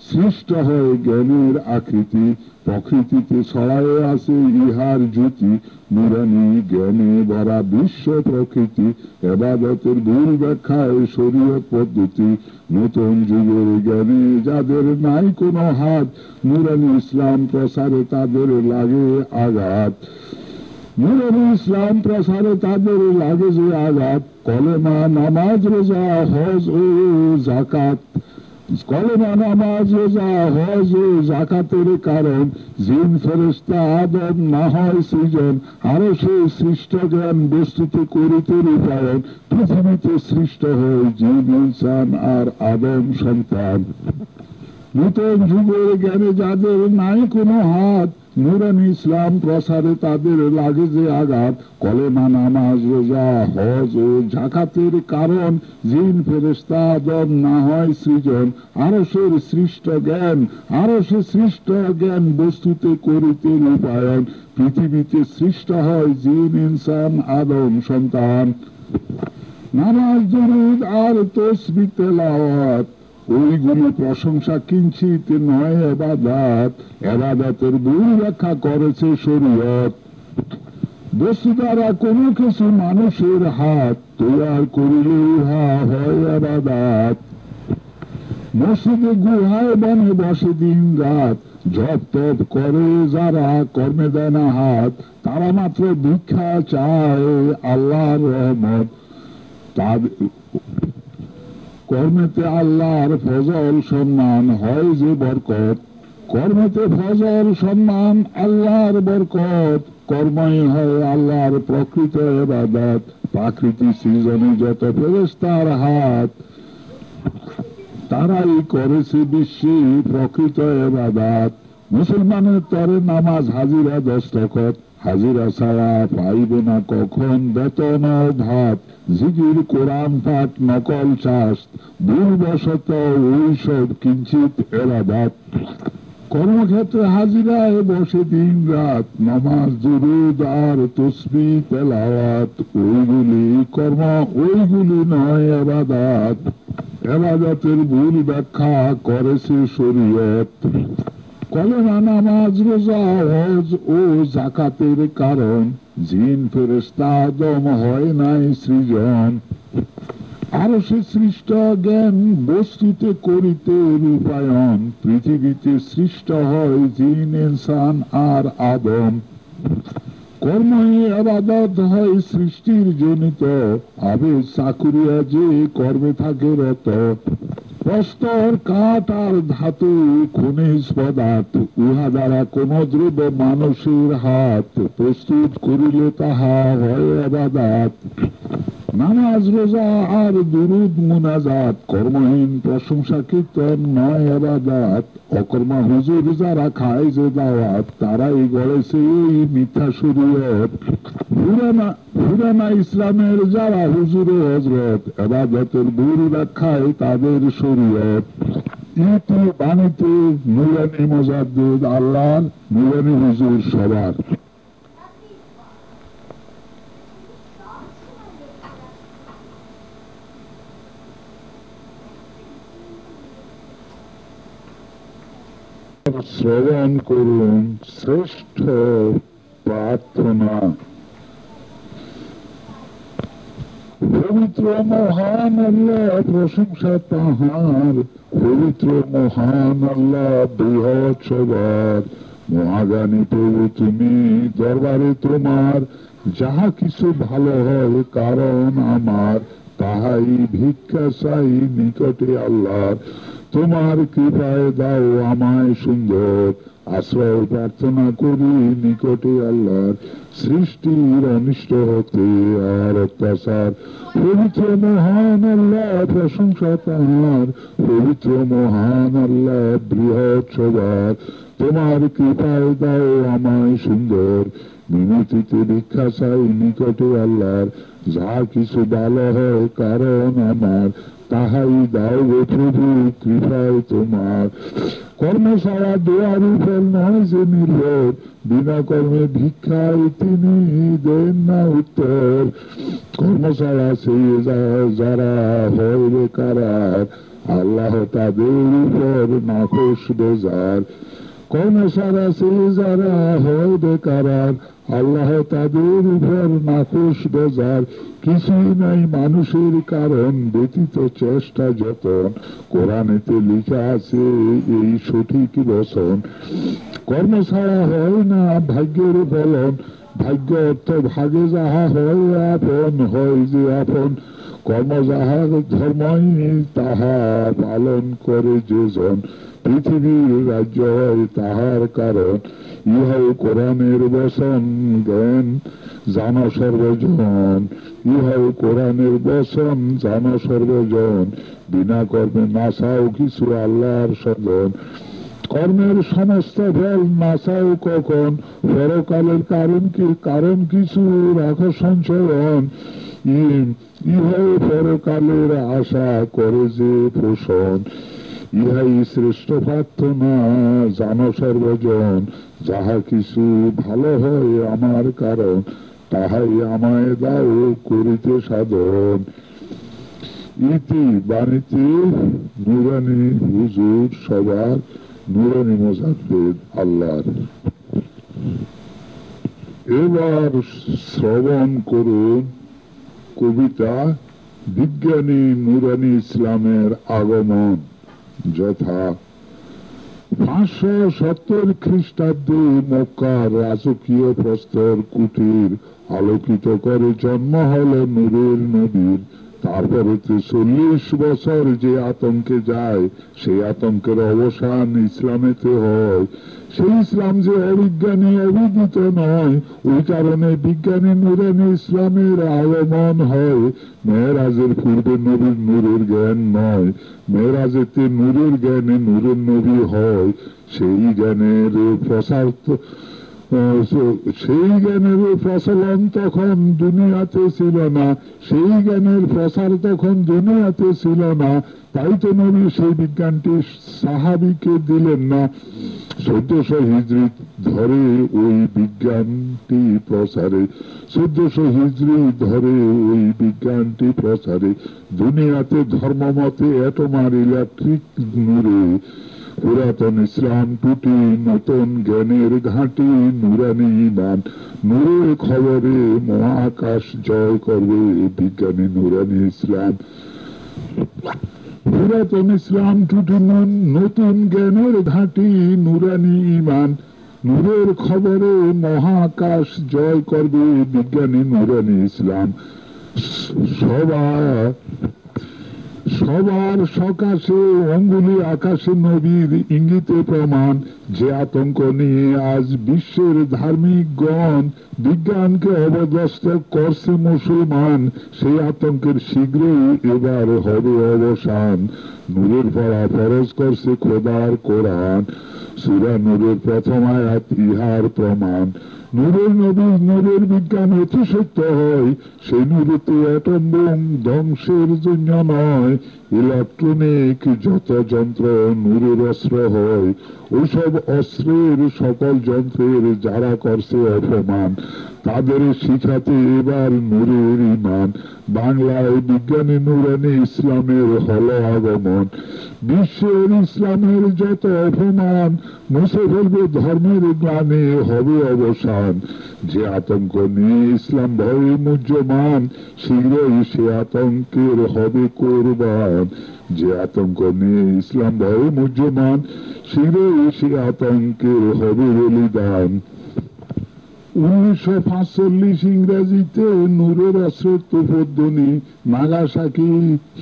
সৃষ্ট হয় জ্ঞানের আকৃতি, প্রকৃতিতে ছড়ায়ে আছে ইহার জ্যোতি, নুরানি জ্ঞানে ভরা বিশ্ব প্রকৃতি, এবাদতের ভুল ব্যাখ্যায় শরীয়ত পদ্ধতি, নতুন যুগের জ্ঞানে যাদের নাই কোনো হাত, নুরানি ইসলাম প্রসারে তাদের লাগে আঘাত। নুরানি ইসলাম প্রসারে তাদের লাগে যে আঘাত, কলেমা নামাজ রোজা হজ ও যাকাত, কলেমা নামাজ রোজা হজ ও যাকাতের কারণ, জিন ফেরেশতা আদম না হয় সৃজন, আরো সে সৃষ্ট জ্ঞান বস্তুতে করিতে রূপায়ণ, পৃথিবীতে সৃষ্ট হয় জিন ইনসান আর আদম সন্তান। নূতন যুগের জ্ঞানে যাদের নাই কোনো হাত, নুরানি ইসলাম প্রসারে তাদের লাগে যে আঘাত, কলেমা নামাজ রোজা হজ ও যাকাতের কারণ, জিন ফেরেশতা আদম না হয় সৃজন, আরশের সৃষ্ট জ্ঞান, আরশে সৃষ্ট জ্ঞান বস্তুতে করিতে রূপায়ণ, পৃথিবীতে সৃষ্ট হয় জিন ইনসান আদম সন্তান। নামাজ দুরূদ আর তাসবিহ তেলাওয়াত, ওইগুলো প্রশংসা কিঞ্চিত নয় এবাদাত, এবাদাতের ভুল ব্যাখ্যা করেছে শরীয়ত। বস্তু দ্বারা কোনো কিছু মানুষের হাত, তৈয়ার করিলে উহা হয় এবাদাত। মসজিদে গুহায় বনে বসে দিন রাত, জপ তপ করে যারা কর্মে দেয় না হাত, তারা মাত্র ভিক্ষা চায় আল্লাহর রহমত। কর্মেতে আল্লাহর ফজল সম্মান হয় যে বরকত, কর্মেতে ফজল সম্মান আল্লাহর বরকত, কর্মই হয় আল্লাহর প্রকৃত ইবাদত। প্রাকৃতিক সৃজনে যত ফেরেশতার হাত, তারাই করেছে বিশ্বে প্রকৃত ইবাদত। মুসলমানের তরে নামাজ হাজিরা দস্তখত, হাজিরা ছাড়া পাইবে না কখন বেতন ও ভাত, জিকির কোরআন পাঠ নকল চাষ, ভুলবশত ওইসব কিঞ্চিত ইবাদত। কর্মক্ষেত্রে হাজিরায় বসে দিন রাত, নামাজ দুরূদ আর তাসবিহ তেলাওয়াত, ওইগুলি কর্ম ওইগুলি নয় ইবাদত। ইবাদতের ভুল ব্যাখ্যা করেছে শরীয়ত। কলেমা নামাজ রোজা হজ ও যাকাতের কারণ, জিন ফেরেশতা আদম হয় নাই সৃজন, আরশে সৃষ্ট জ্ঞান বস্তুতে করিতে রূপায়ণ, পৃথিবীতে সৃষ্ট হয় জিন ইনসান আর আদম। কর্মই ইবাদত হয় সৃষ্টির জনিত, আবেগ চাকুরিয়া যে কর্মে থাকে রত। প্রস্তর কাঠ আর ধাতু খনিজ পদার্থ, উহা দ্বারা কোন দ্রব্য মানুষের হাত, প্রস্তুত করিলে তাহা হয় ইবাদত। নামাজ রোজা আর দুরূদ মুনাজাত, কর্মহীন প্রশংসা কীর্তন নয় ইবাদত। অকর্মা হুজুর যারা খায় যে দাওয়াত, তারাই গড়েছে এই মিথ্যা শরীয়ত। পুরানা ইসলামের যারা হুজুর ও হযরত, ইবাদতের ভুল ব্যাখ্যায় তাদের শরীয়ত। ইতি বাণীতে নুরানি মুজাদ্দিদ আল্লাহর, নুরানি হুজুর সবার। শ্রবণ করুন শ্রেষ্ঠ প্রার্থনা। পবিত্র মহান আল্লাহ, প্রশংসা তাহার, পবিত্র মহান আল্লাহ বৃহৎ সবার। মহাজ্ঞানী প্রভু তুমি, দরবারে তোমার যাহা কিছু ভালো হয় কারণ আমার, তাহাই ভিক্ষা চাই নিকটে আল্লাহর। তোমার কৃপায় দাও আমায় সুন্দর, আশ্রয় প্রার্থনা করি নিকটে আল্লাহর। সৃষ্টির অনিষ্ট হতে আর অত্যাচার, পবিত্র মহান আল্লাহ প্রশংসা তাহার, পবিত্র মহান আল্লাহ বৃহৎ সবার। তোমার কৃপায় দাও আমায় সুন্দর, মিনতিতে ভিক্ষা চাই নিকটে আল্লাহর। যা কিছু ভালো হয় কারণ আমার, তাহাই দাও গো প্রভু কৃপায় তোমার। কর্ম ছাড়া দোয়ার উপর নয় যে নির্ভর, বিনা কর্মে ভিক্ষায় তিনি দেন না উত্তর। কর্ম ছাড়া সেই যারা হয় বেকার, আল্লাহ তাদের উপর নাখোশ বেজার। কর্মসারা সে যারা হয় বেকারার, আল্লাহ তাদের উপর নাখোশ বেজার। কিছুই নাই মানুষের কারণ ব্যতীত চেষ্টা যতন, কোরআনেতে লিখা আছে এই সঠিক বচন। কর্ম ছাড়া হয় না ভাগ্যের ফলন, ভাগ্য অর্থ ভাগে যাহা হয় আপন, হয় যে আপন। কর্ম যাহা ধর্মই তাহা পালন করে যেজন, পৃথিবীর রাজ্য হয় তাহার কারণ। ইহাও কোরআনের বচন, জ্ঞান জানা সর্বজন। ইহাও কোরআনের বচন, জানা সর্বজন। বিনা কর্মে না চাও কিছু আল্লাহর সজন, কর্মের সমস্ত ফল না চাও কখন। পরকালের কারণ কিছু রাখো সঞ্চয়ন, ইহাও পরকালের আশা করে যে পোষণ। ইহাই শ্রেষ্ঠ প্রার্থনা জানো সর্বজন, যাহা কিছু ভালো হয় আমার কারণ, তাহাই আমায় দাও করিতে সাধন। ইতি বাণীতে নুরানি হুজুর সবার নুরানি মোজাদ্দেদ আল্লাহর। এবার শ্রবণ করুন কবিতা বিজ্ঞানী নুরানি ইসলামের আগমন। যথা 570 খ্রিস্টাব্দে মক্কার রাজকীয় প্রস্তর কুটির আলোকিত করে জন্ম হল নূরের নবীর। তারপরে 40 বছর যে আতঙ্কে যায়, সেই আতঙ্কের অবসান ইসলামেতে হয়। সেই ইসলাম যে অবিজ্ঞানী অবিদিত নয়, ওই কারণে বিজ্ঞানী নুরানি ইসলামের আগমন হয়। মেরাজের পূর্বে নবীর নূরের জ্ঞান নয়, মেরাজেতে নূরের জ্ঞানে নূরের নবী হয়। সেই জ্ঞানের প্রসার সেই জ্ঞানের প্রচলন তখন দুনিয়াতে ছিল না, সেই জ্ঞানের প্রসার তখন দুনিয়াতে ছিল না। তাই তো নবী সেই বিজ্ঞানটি সাহাবীকে দিলেন না। 1400 হিজরি ধরে ওই বিজ্ঞানটি প্রসারে, 1400 হিজরি ধরে ওই বিজ্ঞানটি প্রসারে। দুনিয়াতে ধর্মমতে অ্যাটমার ইলেকট্রিক নূরে পুরাতন ইসলাম টুটি, নতুন জ্ঞানের ঘাঁটি নুরানি ঈমান। নূরের খবরে মহাকাশ জয় করবে বিজ্ঞানী নুরানি ইসলাম। পুরাতন ইসলাম টুটি, নতুন জ্ঞানের ঘাঁটি নুরানি ঈমান। নূরের খবরে মহাকাশ জয় করবে বিজ্ঞানী নুরানি ইসলাম। সবার সকাশে অঙ্গুলি আকাশে নবীর ইঙ্গিতে প্রমাণ। যে আতঙ্ক নিয়ে আজ বিশ্বের ধার্মিকগণ বিজ্ঞানকে অবদস্ত করছে মুসলমান, সেই আতঙ্কের শীঘ্রই এবার হবে অবসান। নূরের পড়া ফরজ করছে খোদার কোরআন, সূরা নূরের প্রথম আয়াত ইহার প্রমাণ। নূরের নবী নূরের বিজ্ঞান অতি সত্য হয়, সেই নূরেতে অ্যাটম বোম ধ্বংসের জন্য নয়। ইলেকট্রনিক যত যন্ত্র নূরের অস্ত্র হয়, ওইসব অস্ত্রের সকল যন্ত্রের যারা করছে অপমান, তাদের শিখাতে এবার নূরের ঈমান। বাংলায় বিজ্ঞানী নুরানি ইসলামের হল আগমন। বিশ্বের ইসলামের যত অপমান মুছে ফেলবে ধর্মের গ্লানি, হবে অবসান। যে আতঙ্ক নিয়ে ইসলাম ভয়ে মুহ্যমান, শীঘ্রই সে আতঙ্কের হবে কোরবান। যে আতঙ্ক নিয়ে ইসলাম ভয়ে মুহ্যমান, শীঘ্রই সে আতঙ্কের হবে বলিদান। 1945 ইংরেজিতে নূরের অস্ত্রের তোপধ্বনি, নাগাসাকি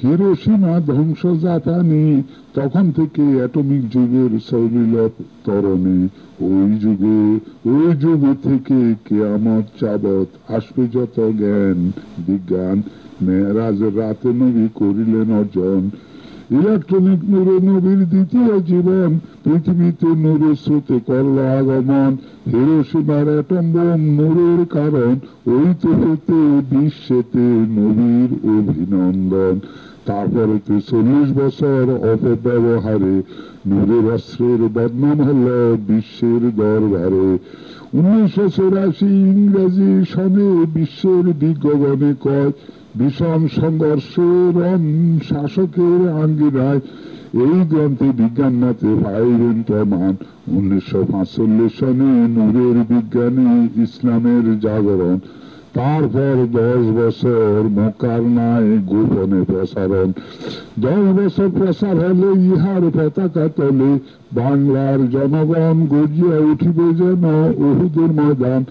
হিরোশিমা ধ্বংস জাপানি। তখন থেকে অ্যাটমিক যুগের চলিল তরণী। ওই যুগ থেকে কিয়ামত যাবৎ আসবে যত জ্ঞান বিজ্ঞান। মেরাজের রাতে নবী করিলেন অর্জন। ইলেকট্রনিক নূরে নবীর দ্বিতীয় জীবন, পৃথিবীতে নূরের স্রোতে করল আগমন। হিরোশিমার অ্যাটম বোম নূরের কারণ, ওই তোপেতে বিশ্বেতে নবীর অভিনন্দন। তারপরে 40 বছর অপব্যবহারে নূরের অস্ত্রের বদনাম হল বিশ্বের দরবারে। 1984 ইংরেজি সনে বিশ্বের বিজ্ঞগণে কয়, ভীষণ সংঘর্ষের শাসকের আঙ্গিনায় এই গ্রন্থে বিজ্ঞান মতে পাইবেন প্রমাণ। 1945 সনে নূরের বিজ্ঞানে ইসলামের জাগরণ, তারপর 10 বছর মক্কার নাই গোপনে প্রসারণ। 10 বছর প্রসার হলে ইহার পতাকা তলে বাংলার জনগণ গর্জিয়া উঠিবে যেন উহুদের ময়দান।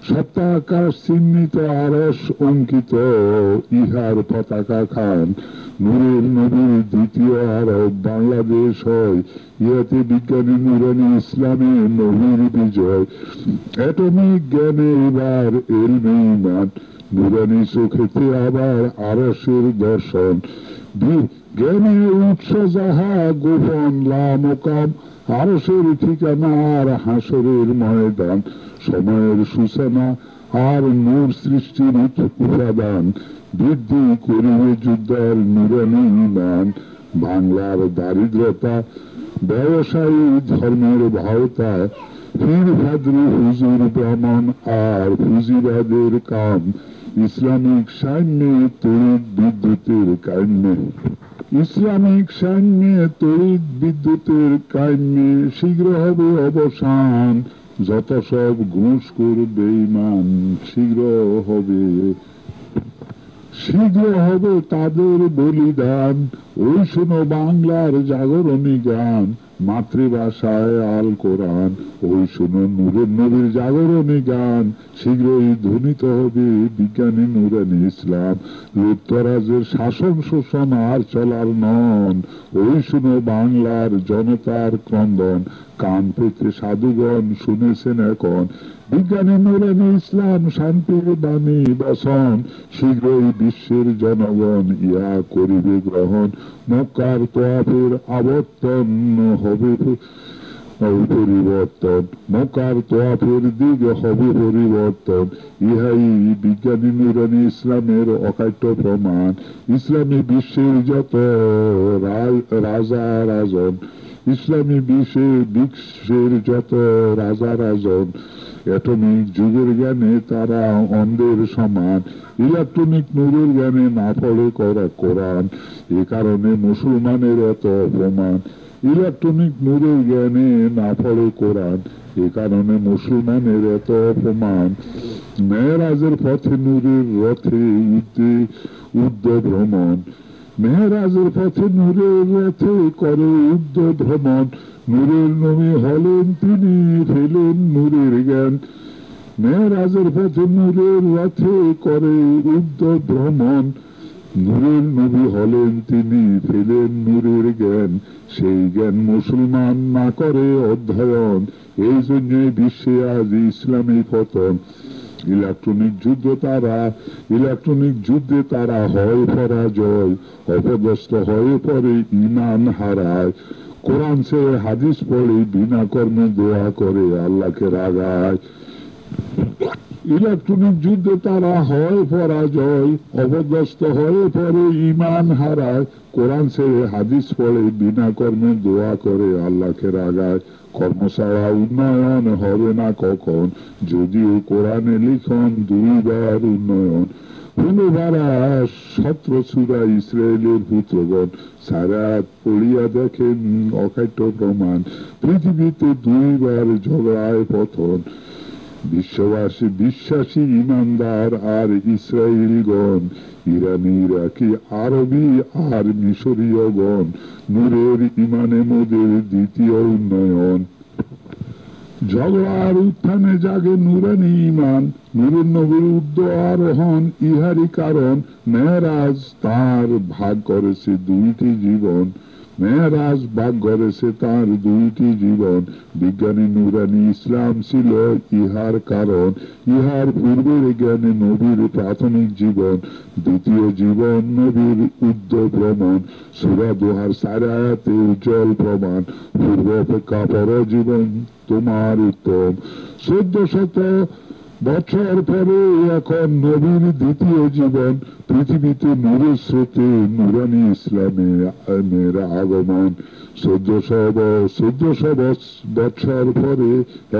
সপ্তাহাকাশ চিহ্নিত আরশ অঙ্কিত ইহার পতাকা খান। নূরের নবীর দ্বিতীয় আরব বাংলাদেশ হয়, ইহাতে বিজ্ঞানী নুরানি ইসলামের নবীর বিজয়। অ্যাটমিক জ্ঞানে এবার এলমে ঈমান, নুরানি চোখেতে আবার আরশের দর্শন। জ্ঞানের উৎস যাহা গোপন লামকাম, আরশের ঠিকানা আর হাসরের ময়দান। সময়ের সূচনা আর নূর সৃষ্টির উপাদান, বৃদ্ধি করিবে যুদ্ধের নুরানি ঈমান। বাংলার দারিদ্রতা, ব্যবসায়ী ধর্মের ভাওতা, পীর ফাদরি হুজুর ব্রাহ্মণ আর পুঁজিবাদের কাম, ইসলামিক সাম্যে তড়িৎ বিদ্যুতের কাম্যে। ইসলামিক সাম্যে তড়িৎ বিদ্যুতের কাম্যে শীঘ্র হবে অবসান। যত সব ঘুষখোর বেঈমান শীঘ্র হবে তাদের বলিদান। ওই শোনো বাংলার জাগরণী গান, মাতৃভাষায় আল কোরআন। ওই শোনো নূরের নবীর জাগরণী গান, শীঘ্রই ধ্বনিত হবে বিজ্ঞানী নুরানি ইসলাম। লুপ্তরাজের শাসন শোষণ আর চলার নন, ওই শোনো বাংলার জনতার ক্রন্দন। কান পেতে সাধুগণ শুনেছেন এখন বিজ্ঞানী নুরানি ইসলাম শান্তির বাণী বসন। শীঘ্রই বিশ্বের জনগণ ইহা করিবে গ্রহণ। মক্কার তোয়াফের আবর্তন হবে পরিবর্তন, মক্কার তোয়াফের দিক হবে পরিবর্তন। ইহাই বিজ্ঞানী নুরানি ইসলামের অকাট্য প্রমাণ। ইসলামী বিশ্বের যত রাজা রাজন, ইসলামী বিশ্বের যত রাজা রাজন, অ্যাটমিক যুগের জ্ঞানে তারা অন্ধের সমান। ইলেকট্রনিক নূরের জ্ঞানে না পড়ে কোরআন, এ কারণে মুসলমানের এত অপমান। ইলেকট্রনিক নূরের জ্ঞানে না পড়ে কোরআন, এ কারণে মুসলমানের এত অপমান। মেহরাজের পথে নূরের রথে উদ্য ভ্রমণ, মেহরাজের পথে নূরের রথে করে উদ্য ভ্রমণ। নূরের নবী হলেন তিনি, ফেলেন নূরের জ্ঞান। মেহরাজের পথে নূরের রথে করে উদ্য ভ্রমণ। নূরের নবী হলেন তিনি, ফেলেন নূরের জ্ঞান। সেই জ্ঞান মুসলমান না করে অধ্যয়ন, এই জন্য বিশ্বে আজ ইসলামী পতন। ইলেকট্রনিক যুদ্ধে তারা হয় পরাজয়, অপদস্থ হয়ে পড়ে ঈমান হারায়। কোরআন সে হাদিস পড়ে বিনা কর্মে দোয়া করে আল্লাহকে রাগায়। ইলেকট্রনিক যুদ্ধে তারা হয় পরাজয়, অপদস্থ হয়ে পড়ে ঈমান হারায়। কোরআন ছেড়ে হাদিস পড়ে বিনা কর্মে দোয়া করে আল্লাহকে রাগায়। কর্ম ছাড়া উন্নয়ন হবে না কখন, যদিও কোরআনে লিখন 2 বার উন্নয়ন। 17 সূরা ইসরায়েলের পুত্রগণ সারাত পড়িয়া দেখেন অকাট্য প্রমাণ। পৃথিবীতে 2 বার ঝগড়ায় পতন। বিশ্বাসী ইমানদার আর ইসরায়েলগণ, ইরানি ইরাকি আরবি আর মিশরীয়গণ, নূরের ইমানে মোদের দ্বিতীয় উন্নয়ন। ঝগড়ার উত্থানে জাগে নুরানি ঈমান, নূরের নবীর উর্ধ্ব আরোহণ ইহারই কারণ। মেহরাজ তার ভাগ করেছে 2টি জীবন, মেহরাজ ভাগ করেছে তার 2টি জীবন। বিজ্ঞানী নুরানি ইসলাম ছিল ইহার কারণ। ইহার পূর্বের জ্ঞানে নবীর প্রাথমিক জীবন, দ্বিতীয় জীবন নবীর উর্ধ্ব ভ্রমণ। সূরা দোহার 4 আয়াতে উজ্জ্বল প্রমাণ, পূর্ব অপেক্ষা পর জীবন তোমার উত্তম। 1400 বছর পরে এখন নবীর দ্বিতীয় জীবন। পৃথিবীতে নূরের স্রোতে নুরানি ইসলামের আগমন। চোদ্দশো বৎসর পরে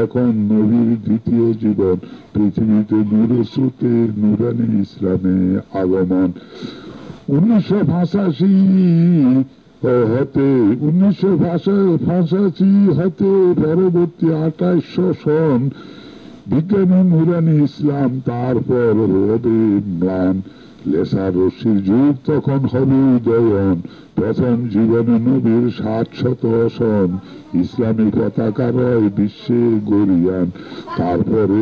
এখন নবীর দ্বিতীয় জীবন, পৃথিবীতে নূরের স্রোতে নূরানি ইসলামে আগমন। 1985 হতে পরবর্তী 2800 সন বিজ্ঞানী নূরানি ইসলাম, তারপর হবে ম্লান। লেসার রশ্মির যুগ তখন হবে উদয়ন। প্রথম জীবনে নবীর 700 সন ইসলামী পতাকা রয় বিশ্বে গরিয়ান। তারপরে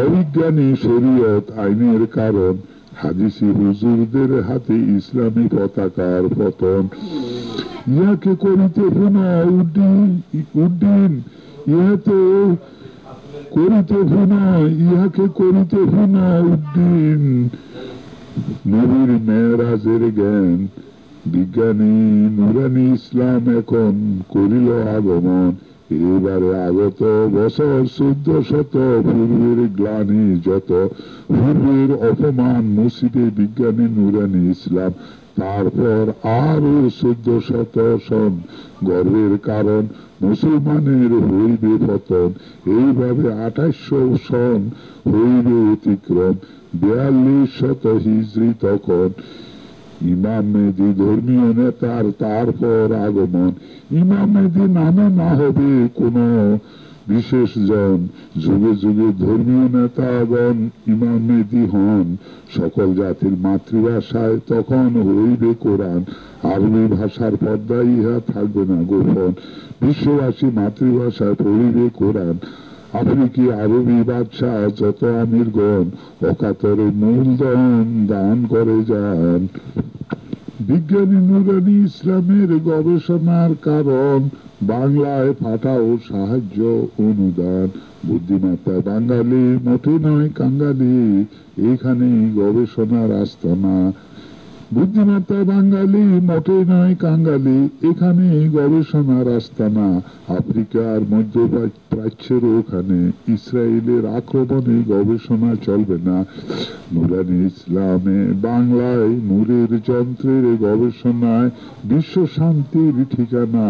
অবিজ্ঞানী শরীয়ত আইনের কারণ, হাদিসি হুজুরদের হাতে ইসলামী পতাকার পতন। ইহাকে করিতে পুনঃ উড্ডীন, ইহাকে করিতে পুনঃ উড্ডীন নবীর মেরাজের জ্ঞান। বিজ্ঞানী নূরানি ইসলাম এখন করিল আগমন। এবারে আগত বছর 1400, পূর্বের গ্লানি যত, পূর্বের অপমান মুছিবে বিজ্ঞানী নূরানি ইসলাম। তারপর আরো 1400 সন গর্বের কারণ, মুসলমানের হইবে পতন। এইভাবে 2800 সন হইবে অতিক্রম। 4200 হিজরি তখন ইমাম মেহেদী ধর্মীয় নেতার তারপর আগমন। ইমাম মেহেদী নামে না হবে কোন বিশেষ জন, যুগে যুগে ধর্মীয় নেতাগণ ইমাম মেহেদী হন। সকল জাতির মাতৃভাষায় তখন হইবে কোরআন। আরবি ভাষার পর্দায় ইহা থাকবে না গোপন। বিশ্ববাসী মাতৃভাষায় পড়িবে কোরআন। আফ্রিকি আরবি বাদশাহ যত আমিরগণ অকাতরে মূলধন দান করে যান। বিজ্ঞানী নূরানি ইসলামের গবেষণার কারণ, বাংলায় পাঠাও সাহায্য অনুদান। বুদ্ধিমত্তা বাঙালি মোটে নয় কাঙ্গালি, এখানেই গবেষণার আস্তানা। বুদ্ধিমত্তা বাঙালি মোটে নয় কাঙ্গালি, এখানে গবেষণার আস্তানা। আফ্রিকার মধ্যপ্রাচ্যের ওখানে ইসরায়েলের আক্রমণে গবেষণা চলবে না। নূরানি ইসলামে বাংলায় নূরের যন্ত্রের গবেষণায় বিশ্ব শান্তির ঠিকানা।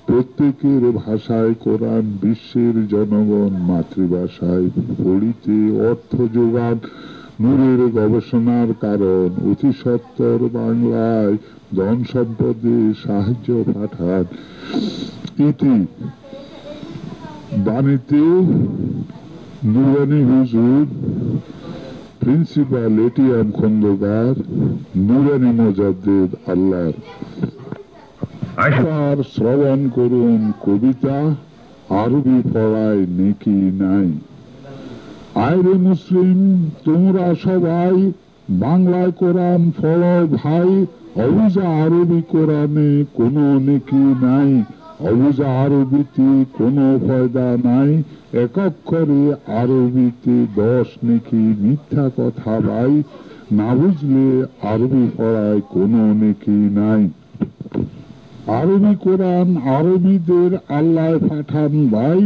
প্রত্যেকের ভাষায় কোরআন, বিশ্বের জনগণ মাতৃভাষায় পড়িতে অর্থ যোগান। নূরের গবেষণার কারণ, অতি সত্তর বাংলায় ধন সম্পদে সাহায্য পাঠান। ইতি বাণীতে নূরানি হুজুর, প্রিন্সিপাল এটিএম খন্দকার, নূরানি মুজাদ্দিদ আল্লাহর। আশার শ্রবণ করুন কবিতা, আরবি পড়ায় নেকি নাই। আইরে মুসলিম তোমরা সবাই, বাংলায় কোরআন পড়ো ভাই। অবুঝা আরবি কোরআনে কোনো নেকি নাই, অবুঝা আরবিতে কোনো ফয়দা নাই। এক অক্ষরে আরবিতে 10 নেকি, মিথ্যা কথা ভাই। না বুঝলে আরবি পড়ায় কোনো নেকি নাই। আরবি কোরআন আরবিদের আল্লাহ পাঠান ভাই,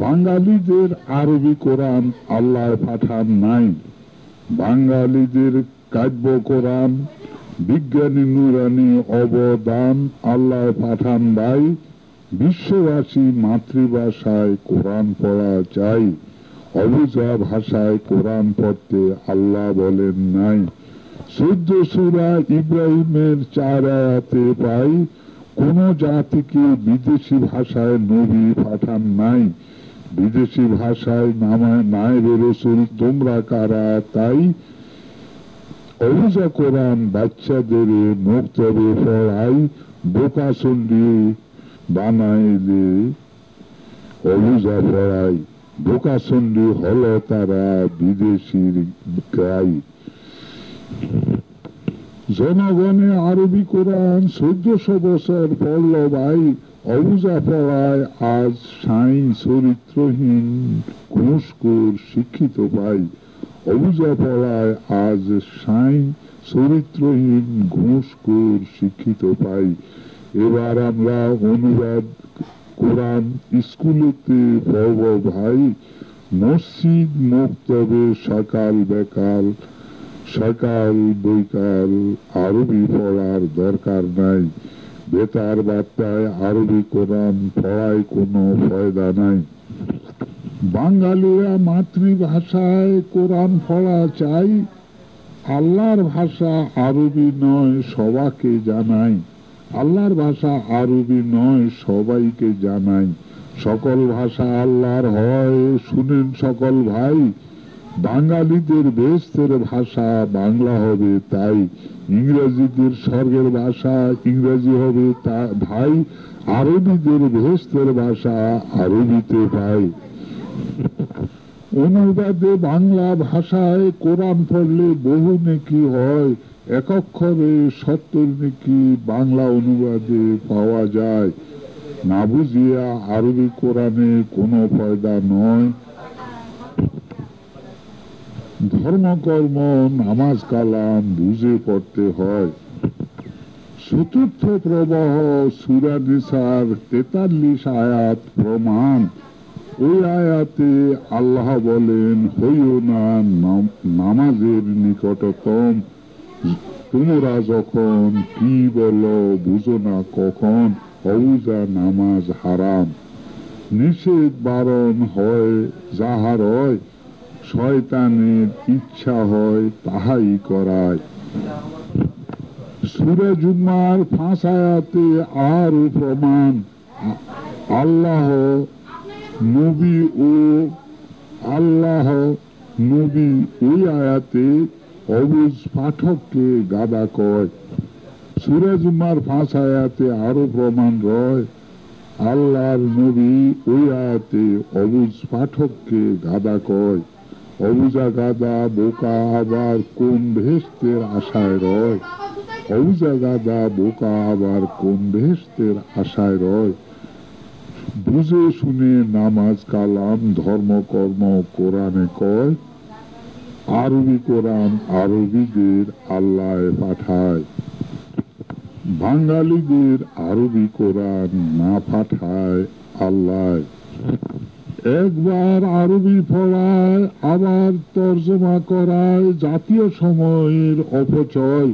বাঙালিদের আরবি কোরআন আল্লাহ পাঠান নাই। বাঙালিদের কাব্য কোরআন, বিজ্ঞানী নূরানি অবদান আল্লাহ পাঠান ভাই। বিশ্ববাসী মাতৃভাষায় কোরআন পড়া চাই। অবুঝা ভাষায় কোরআন পড়তে আল্লাহ বলেন নাই। 14 সূরা ইব্রাহিমের 4 আয়াতে পাই, কোন জাতিকে বিদেশি ভাষায় নবী পাঠান নাই। বিদেশি ভাষায় নায়েবে রাসূল তোমরা কারা তাই। অবুঝা কোরআন বাচ্চাদের মুক্তবে পড়াই, বোকা চন্ডী বানাইলে অবুঝা পড়াই। বোকা চন্ডী হল তারা বিদেশির গাই। জনগণে আরবি কোরআন 1400 বছর পড়ল ভাই। অবুঝা পড়ায় আজ সাইন চরিত্রহীন ঘুষখোর শিক্ষিত পাই। অবুঝা পড়ায় আজ সাইন চরিত্রহীন ঘুষখোর শিক্ষিত পাই। এবার আমরা অনুবাদ কোরআন স্কুলেতে পড়ব ভাই। মসজিদ মক্তবে সকাল বেকাল, সকাল বৈকাল আরবি পড়ার দরকার নাই। বেতার বার্তায় আরবি কোরআন পড়ায় কোনো ফায়দা নাই। বাঙালিরা মাতৃভাষায় কোরআন পড়া চাই, আল্লাহর ভাষা আরবি নয় সবাইকে জানাই। আল্লাহর ভাষা আরবি নয় সবাইকে জানাই। সকল ভাষা আল্লাহর হয় শুনেন সকল ভাই, বাঙালিদের বেহেশতের ভাষা বাংলা হবে তাই। ইংরেজিদের স্বর্গের ভাষা ইংরেজি হবে তা ভাই, আরবিদের বেহেশতের ভাষা আরবিতে পাই। অনুবাদে বাংলা ভাষায় কোরআন পড়লে বহু নেকি হয়, এক অক্ষরে 70 নেকি বাংলা অনুবাদে পাওয়া যায়। না বুঝিয়া আরবি কোরআনে কোনো ফায়দা নয়। ধর্মকর্ম নামাজ কালাম বুঝে পড়তে হয়। চতুর্থ প্রবাহ সূরা নিসার 43 আয়াত প্রমাণ। ওই আয়াতে আল্লাহ বলেন, হইও না নামাজের নিকটতম, তোমরা যখন কি বলো বুঝো না কখন, অবুঝা নামাজ হারাম। নিষেধ বারণ হয় যাহার হয়, শয়তানের ইচ্ছা হয় তাহাই করায়। সূরা জুমার 5 আয়াতে আরও প্রমাণ। আল্লাহ নবী ওই আয়াতে অবুঝ পাঠককে গাদা কয়। সূরা জুমার 5 আয়াতে আরো প্রমাণ রয়, আল্লাহর নবী ওই আয়াতে অবুঝ পাঠককে গাদা কয়। অবুঝা গাদা বোকা আবার কোন বেহেশতের আশায় রয়। অবুঝা গাদা বোকা আবার কোন বেহেশতের আশায় রয়। বুঝে শুনে নামাজ কালাম ধর্মকর্ম কোরআনে কয়। আরবি কোরআন আরবিদের আল্লাহ পাঠায়, বাঙালিদের আরবি কোরআন না পাঠায় আল্লাহ। একবার আরবি পড়ায় আবার তর্জমা করায়, জাতীয় সময়ের অপচয়।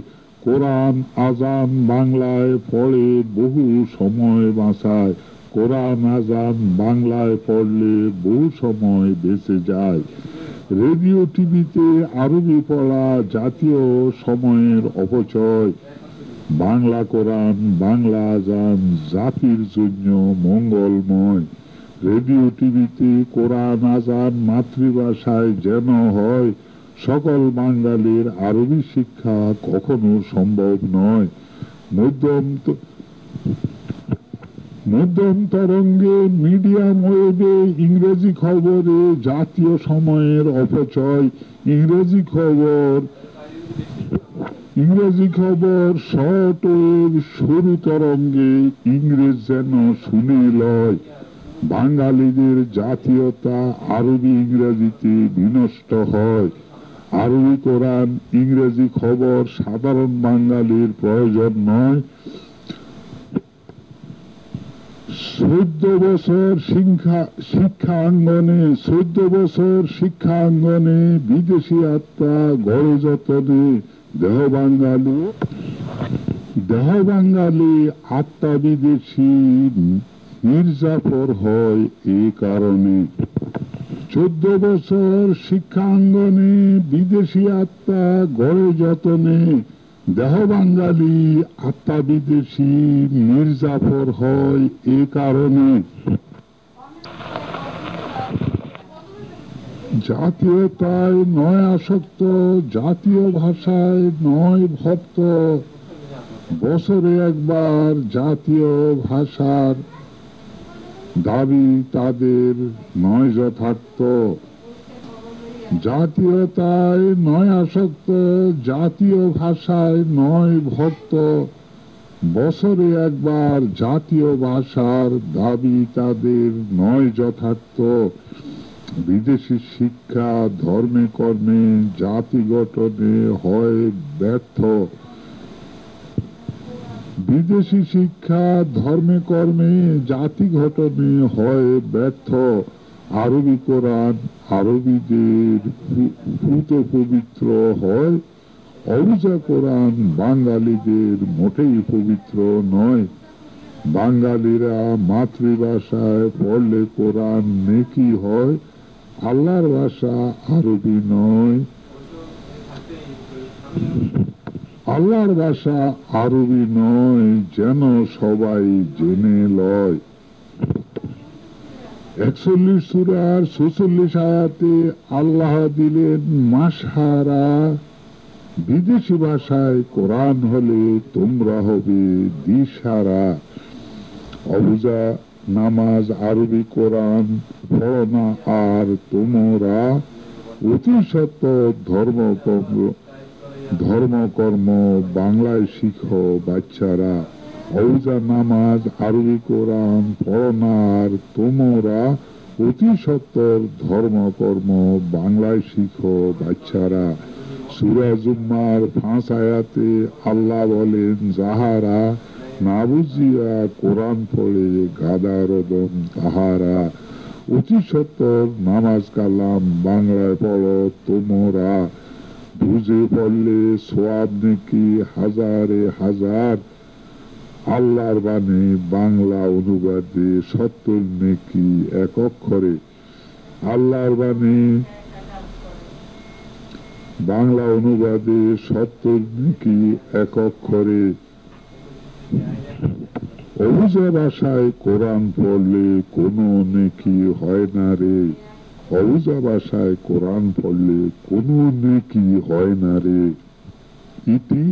কোরআন আজান বাংলায় পড়ে বহু সময় বাঁচায়। কোরআন আজান বাংলায় পড়লে বহু সময় বেঁচে যায়। রেডিও টিভিতে আরবি পড়া জাতীয় সময়ের অপচয়। বাংলা কোরআন বাংলা আজান জাতির জন্য মঙ্গলময়। রেডিও টিভিতে কোরআন আজান মাতৃভাষায় যেন হয়, সকল বাঙালির আরবি শিক্ষা কখনো সম্ভব নয়। মধ্যম তরঙ্গে মিডিয়াম ওয়েবে ইংরেজি খবরে জাতীয় সময়ের অপচয়। ইংরেজি খবর শর্ট ওয়েভ সরু তরঙ্গে ইংরেজ যেন শুনে লয়। বাঙালিদের জাতীয়তা আরবি ইংরেজিতে বিনষ্ট হয়। আরবি কোরআন ইংরেজি খবর সাধারণ বাঙালির প্রয়োজন নয়। 14 বছর শিক্ষা আঙ্গনে বিদেশি আত্মা গড়ে যতনে, দেহ বাঙালি আত্মা বিদেশি মির্জাফর হয় এই কারণে। 14 বছর শিক্ষাঙ্গনে বিদেশি আত্মা গড়ে যতনে, দেহ বাঙালি আত্মা বিদেশি মির্জাফর হয় এ কারণে। জাতীয়তায় নয় আসক্ত, জাতীয় ভাষায় নয় ভক্ত, বছরে একবার জাতীয় ভাষার দাবি তাদের নয় যথার্থ। জাতীয়তায় নয় আসক্ত, জাতীয় ভাষায় নয় ভক্ত, বছরে একবার জাতীয় ভাষার দাবি তাদের নয় যথার্থ। বিদেশি শিক্ষা ধর্মে কর্মে জাতি গঠনে হয় ব্যর্থ। বিদেশি শিক্ষা ধর্মে কর্মে জাতি গঠনে হয় ব্যর্থ। আরবি কোরআন আরবিদের পুত পবিত্র হয়, অবুঝা কোরআন বাঙালিদের মোটেই পবিত্র নয়। বাঙালিরা মাতৃভাষায় পড়লে কোরআন নেকি হয়, আল্লাহর ভাষা আরবি নয়। আল্লাহর ভাষা আরবি নয়, যেন সবাই জেনে লয়। 41 সূরার 46 আয়াতে আল্লাহ দিলেন মাসহারা, বিদেশি ভাষায় কোরআন হলে তোমরা হবে দিশারা। অবুঝা নামাজ আরবি কোরআন পড়ো না আর তোমরা, অতি সত্য ধর্মকর্ম বাংলায় শিখো বাচ্চারা। অবুঝা নামাজ আরবি কোরআন পড়ো না আর তোমরা, অতি সত্তর ধর্মকর্ম বাংলায় শিখো বাচ্চারা। সূরা জুম্মার 5 আয়াতে আল্লাহ বলেন যাহারা না বুঝিয়া কোরআন পড়ে গাদারদম তাহারা। অতি সত্তর নামাজ কালাম বাংলায় পড়ো তোমরা, বুঝে পড়লে সোয়াব নেকি হাজারে হাজার। আল্লাহর বাণী বাংলা অনুবাদে 70 নেকি এক অক্ষরে। আল্লাহর বাণী বাংলা অনুবাদে 70 নেকি এক অক্ষরে। অবুঝা ভাষায় কোরআন পড়লে কোনো নেকি হয় না রে, অবুঝা ভাষায় কোরআন পড়লে কোনো নেকি হয় না রে। ইতি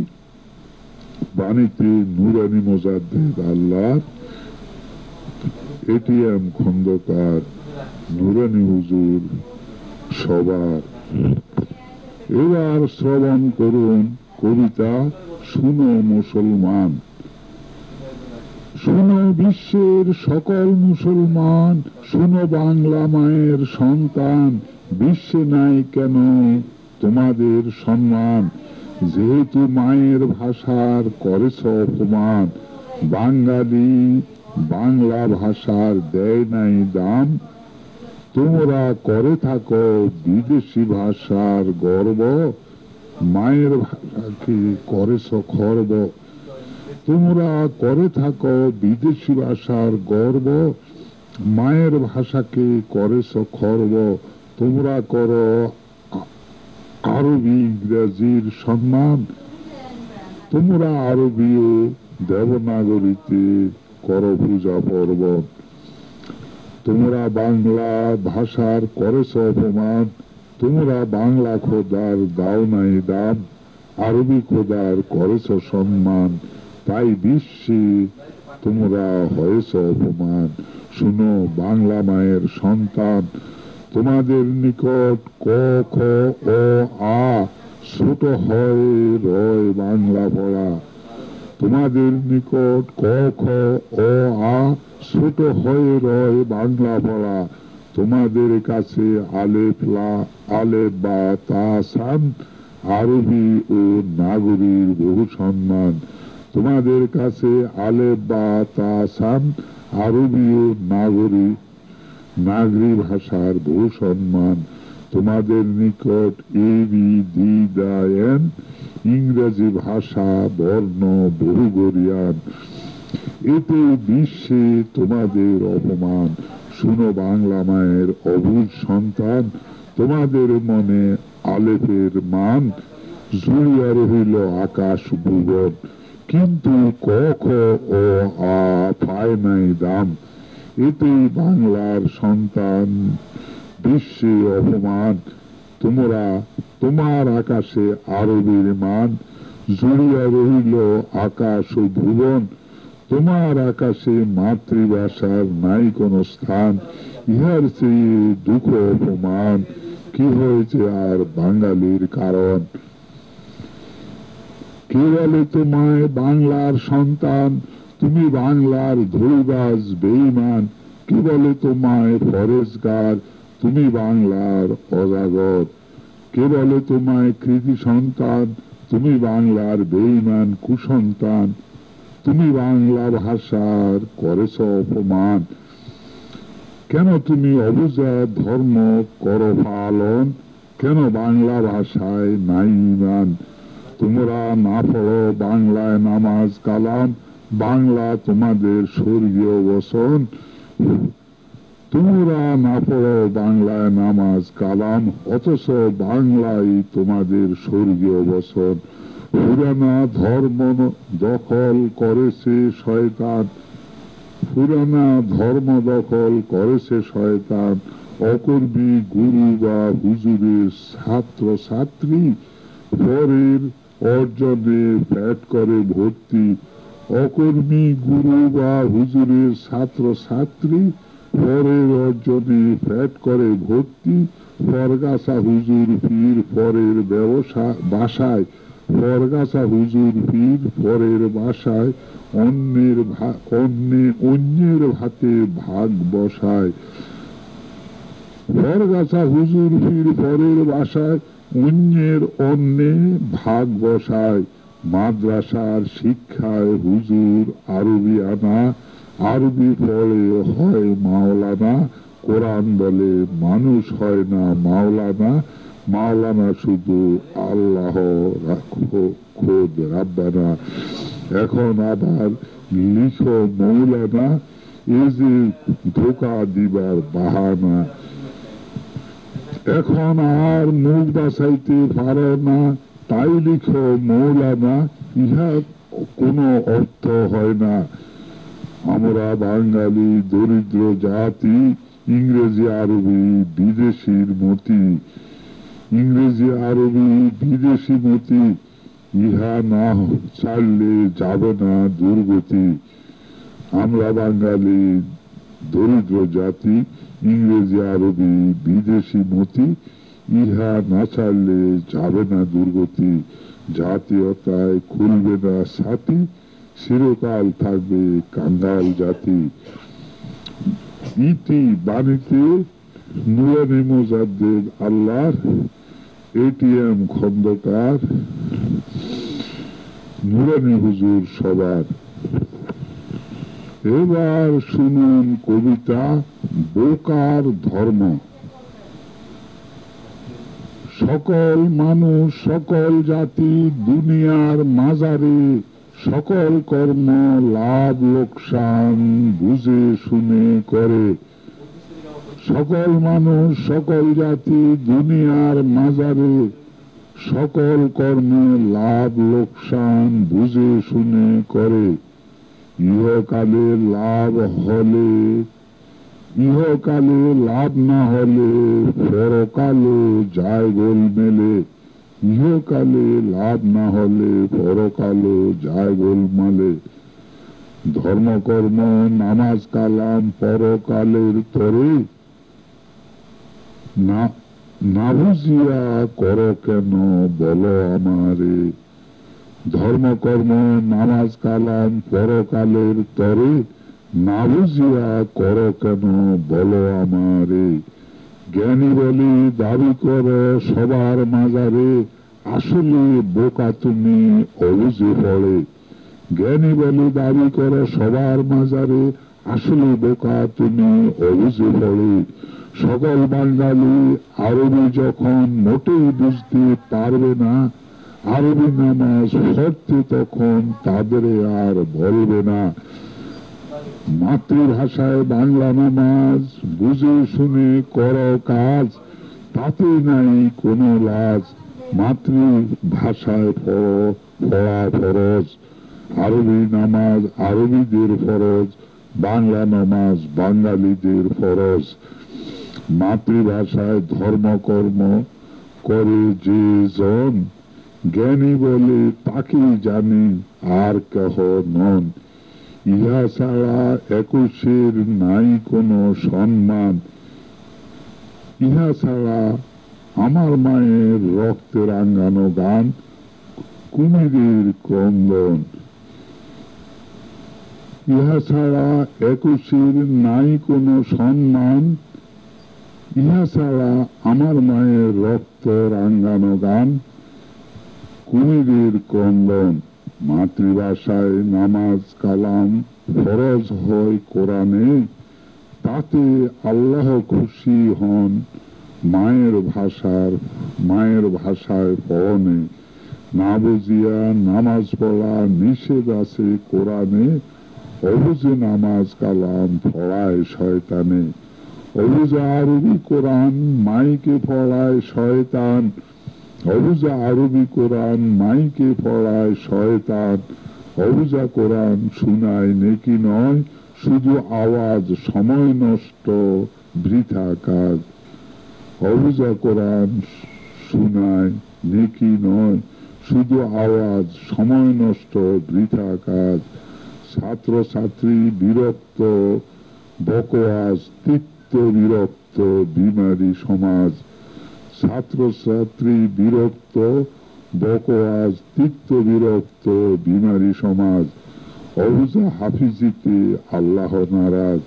বাণীতে নুরানি মোজাদ্দেদ আল্লাহ, এটিএম খন্দকার, নুরানি হুজুর সবার। এবার শ্রবণ করুন কবিতা শুনো মুসলমান। শুনো বিশ্বের সকল মুসলমান, শুনো বাংলা মায়ের সন্তান। বিশ্বে নাই কেন তোমাদের সম্মান, যেহেতু মায়ের ভাষার করেছ অপমান। বাঙালি বাংলা ভাষার দেয় নাই দাম, তোমরা করে থাকো বিদেশি ভাষার গর্ব। মায়ের ভাষাকে করেছ খর্ব, তোমরা করে থাকো বিদেশি ভাষার গর্ব। মায়ের ভাষাকে করেছ খর্ব, তোমরা করো আরবি ইংরেজির সম্মান। তোমরা আরবি ও দেবনাগরীতে করো পূজা পর্ব। তোমরা বাংলা ভাষার করেছ অপমান, তোমরা বাংলা খোদার দাও নাই দাম। আরবি খোদার করেছ সম্মান, তাই বিশ্বে তোমরা হয়েছ অপমান। শুনো বাংলা মায়ের সন্তান, তোমাদের নিকট ক খ অ আ ছোট হয় রয় বাংলা পড়া। তোমাদের নিকট ক খ অ আ ছোট হয়ে রয় বাংলা পড়া। তোমাদের কাছে আলেফ বা তা সান আরবি ও নাগরীর বহু সম্মান। তোমাদের কাছে আলেফ বা তা সান আরবি ও নাগরী ভাষার বহু সম্মান। তোমাদের নিকট A B the the N ইংরেজি ভাষা বর্ণ বহু গরিয়ান। এতে বিশ্বে তোমাদের অপমান। শুনো বাংলা মায়ের অবুঝ সন্তান, তোমাদের মনে আলেফের মান। জুড়িয়া রহিল আকাশ ভুবন, কিন্তু ক খ ও আ পায় নাই দাম। এতেই বাংলার সন্তান বিশ্বে অপমান। তোমার আকাশে আরবির মান, জুড়িয়া রহিল আকাশ ও ভুবন। তোমার আকাশে মাতৃভাষার নাই কোনো স্থান। ইহার চেয়ে দুঃখ অপমান কি হয়েছে আর বাঙালির কারণ। কে বলে তোমায় বাংলার সন্তান, তুমি বাংলার ধৈবাজ বেঈমান। কে বলে তোমায় ফরেজগার, তুমি বাংলার অজাগর। কে বলে তোমায় কৃতি সন্তান, তুমি বাংলার বেঈমান কুসন্তান। তুমি বাংলা ভাষার করেছ অপমান। কেন তুমি অবুঝা ধর্ম করো পালন, কেন বাংলা ভাষায় নাই ঈমান। তোমরা না পড়ো বাংলায় নামাজ কালাম, বাংলা তোমাদের স্বর্গীয় বসন। তোমরা না পড়ো বাংলায় নামাজ কালাম, অথচ বাংলাই তোমাদের স্বর্গীয় বসন। পুরানা ধর্ম দখল করেছে শয়তান, পুরানা ধর্ম দখল করেছে শয়তান। অকর্মী গুরু বা হুজুরের ছাত্র ছাত্রী পরের অর্জনে পেট করে ভর্তি। অকর্মী গুরু বা হুজুরের ছাত্র ছাত্রী পরের অর্জনে পেট করে ভর্তি। ফরগাছা হুজুর পীর পরের বাসায়, ফরগাছা হুজুর পীর পরের বাসায় অন্যের ভাতে ভাগ বসায়। ফরগাছা হুজুর পীর পরের বাসায় অন্যে ভাগ বসায়। মাদ্রাসার শিক্ষায় হুজুর আরবি আনা, আরবি পড়ে হয় মাওলানা। কোরআন বলে মানুষ হয় না মাওলানা, মাওলানা শুধু আল্লাহ রাখো খোদ রাব্বানা। এখন আবার লিখো মৌলানা, এ যে ধোকা দিবার বাহানা। এখন আর মুখ বাঁচাইতে পারো না, তাই লিখো মৌলানা, ইহা কোনো অর্থ হয় না। আমরা বাঙালি দরিদ্র জাতি, ইংরেজি আরবি বিদেশির মতি, ইংরেজি আরবি বিদেশি মতি, ইহা না চাললে যাবে না দুর্গতি। আমরা বাঙালি দরিদ্র জাতি, ইংরেজি আরবি বিদেশি মতি, ইহা না চাললে যাবে না দুর্গতি। জাতীয়তায় খুলবে না ছাতি, চিরকাল থাকবে কাঙ্গাল জাতি। ইতি বাণীতে নুরানি মুজাদ্দিদ আল্লাহ, এটিএম খন্দকার, নুরানি হুজুর সবার। এবার শুনুন কবিতা বোকার ধর্ম। সকল মানুষ সকল জাতি দুনিয়ার মাজারে, সকল কর্ম লাভ লোকসান বুঝে শুনে করে। সকল মানুষ সকল জাতি দুনিয়ার মাজারে, সকল কর্মে লাভ লোকসান বুঝে শুনে করে। ইহকালে লাভ হলে, ইহকালে লাভ না হলে পরকালে যায় গোল মেলে। ইহকালে লাভ না হলে পরকালে যায় গোলমালে। ধর্মকর্ম নামাজ কালাম পরকালের তরে, না বুঝিয়া কর কেন বলো আমারে। ধর্মকর্ম নামাজ কালাম পরকালের তরে, না বুঝিয়া কর কেন বলো আমারে। জ্ঞানী বলি দাবি করো সবার মাজারে, আসলে বোকা তুমি অবুঝে পড়ে। জ্ঞানী বলি দাবি করো সবার মাজারে, আসলে বোকা তুমি অবুঝে পড়ে। সকল বাঙালি আরবি যখন মোটেই বুঝতে পারবে না, আরবি নামাজ পড়তে তখন তাদের আর বলবে না। মাতৃভাষায় বাংলা নামাজ বুঝে শুনে করো কাজ, তাতে নাই কোনো লাজ। মাতৃভাষায় পড়া ফরজ, আরবি নামাজ আরবিদের ফরজ, বাংলা নামাজ বাঙালিদের ফরজ। মাতৃভাষায় ধর্মকর্ম করে যে জন, জ্ঞানী বলে তাকে জানি আর কেহ নন। ইহা ছাড়া একুশের নাই কোনো সম্মান, ইহা ছাড়া আমার মায়ের রক্তে রাঙানো গান কুমিরের ক্রন্দন। ইহা ছাড়া একুশের নাই কোনো সম্মান, ইহা ছাড়া আমার মায়ের রক্ত রাঙানো গান কুমিরের ক্রন্দন। মাতৃভাষায় নামাজ কালাম ফরজ হয় কোরআনে, তাতে আল্লাহ খুশি হন মায়ের ভাষায় পড়নে। না বুঝিয়া নামাজ পড়া নিষেধ আছে কোরআনে, অবুঝে নামাজ কালাম পড়ায় শয়তানে। অবুঝে আরবি কোরআন মাইকে পড়ায় শয়তান, অবুঝা আরবি কোরআন মাইকে পড়ায় শয়তান। অবুঝা কোরআন শুনায় নেকি নয়, শুধু আওয়াজ, সময় নষ্ট, বৃথা কাজ। অবুঝা কোরআন শুনায় নেকি নয়, শুধু আওয়াজ, সময় নষ্ট, বৃথা কাজ। ছাত্র ছাত্রী বিরক্ত, বকওয়াজ, তিক্ত বিরক্ত, বিমারী সমাজ। ছাত্র ছাত্রী বিরক্ত, বকওয়াজ, তিক্ত বিরক্ত, বিমারী সমাজ। অবুঝা হাফিজিতে আল্লাহ নারাজ,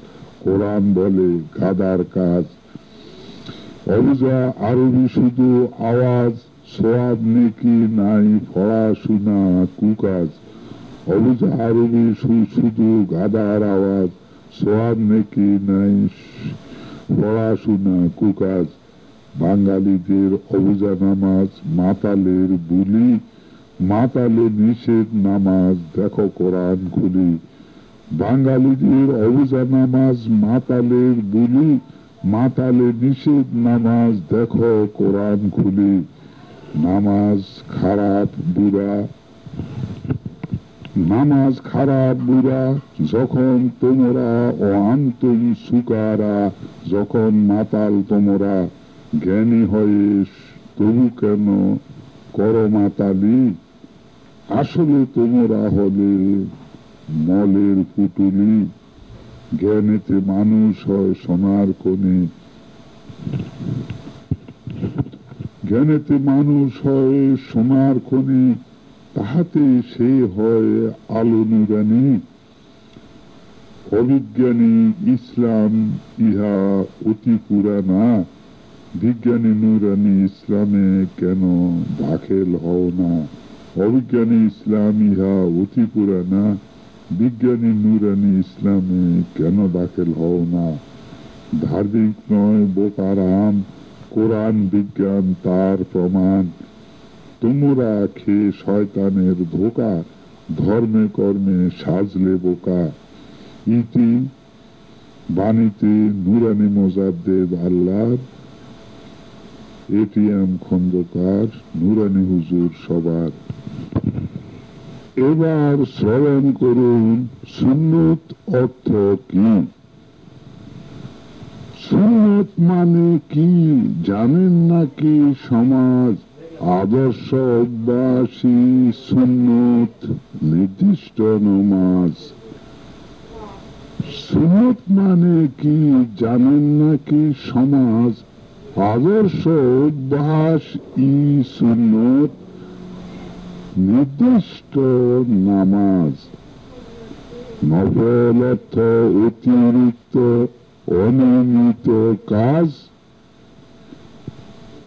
কোরআন বলে গাদার কাজ। অবুঝা আরবি শুধু আওয়াজ, সোয়াব নেকি নাই, পড়াশুনা কুকাজ। অবুঝা আরবি শুধু গাদার আওয়াজ, সোয়াব নেকি নাই, পড়াশুনা কুকাজ। বাঙালিদের অবুঝা নামাজ মাতালের বুলি, মাতালে নিষেধ নামাজ দেখো কোরআন খুলি। বাঙালিদের অবুঝা নামাজ মাতালের বুলি, মাতালে নিষেধ নামাজ দেখো কোরআন খুলি। নামাজ খারাপ বুড়া, নামাজ খারাপ বুড়া, যখন তোমরা ও আন্তুম সুকারা, যখন মাতাল তোমরা জ্ঞানী হয়ে তবু কেন করো মাতালি। আসলে তোমরা হলে মলের পুতুলি, জ্ঞানেতে মানুষ হয় সোনার খনি। জ্ঞানেতে মানুষ হয় সোনার খনি, তাহাতে সে হয় আলো নুরানি। অবিজ্ঞানী ইসলাম ইহা অতি পুরানা, বিজ্ঞানী নুরানি ইসলামে কেন দাখিল হও না। অবিজ্ঞানী ইসলাম ইহা অতি পুরানা, বিজ্ঞানী নুরানি ইসলামে কেন দাখিল হও না। ধার্মিক নয় বোকারাম, কোরআন বিজ্ঞান তার প্রমাণ। তোমরা খেয়ে শয়তানের ধোকা, ধর্মে কর্মে সাজলে বোকা। ইতি বাণীতে নুরানি মোজাদ্দেদ আল্লাহর, এটিএম খন্দকার, নুরানি হুজুর সবার। এবার শ্রবণ করুন সুন্নত অর্থ কি। সুন্নত মানে কি জানেন নাকি সমাজ, আদর্শ অভ্যাসী সুন্নত নির্দিষ্ট নমাজ। সুন্নত মানে কি জানেন নাকি সমাজ, আদর্শ অভ্যাস ই সুন্নত নির্দিষ্ট নামাজ। নফল অর্থ অতিরিক্ত অনিয়মিত কাজ।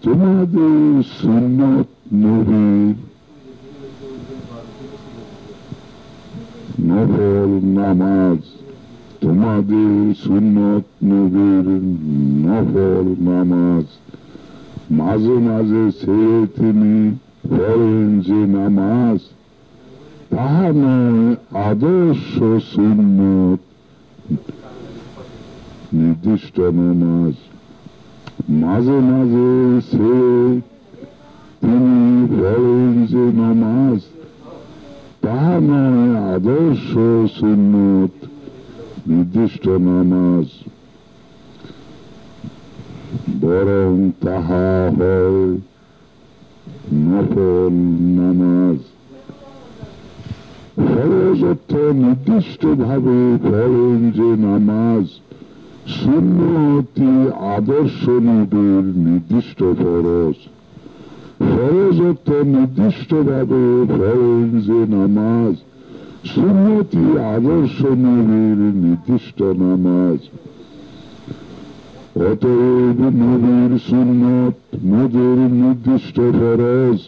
তোমাদের সুন্নত নবীর নফল নামাজ, তোমাদের সুন্নত নবীর নফল নামাজ। মাঝে মাঝে ছেড়ে তিনি পড়েন যে নামাজ, তাহা নয় আদর্শ সুন্নত নির্দিষ্ট নামাজ। মাঝে মাঝে ছেড়ে তিনি পড়েন যে নামাজ, তাহা নয় আদর্শ সুন্নত নির্দিষ্ট নামাজ। বরং তাহা হয় নফল নামাজ। ফরজ অর্থ নির্দিষ্ট ভাবে পড়েন যে নামাজ, সুন্নতি আদর্শ নবীর নির্দিষ্ট ফরজ। ফরজ অর্থ নির্দিষ্ট ভাবে পড়েন যে নামাজ, সুন্নতি আদর্শ নবীর নির্দিষ্ট নামাজ। অতএব নবীর সুন্নত মোদের নির্দিষ্ট ফরজ।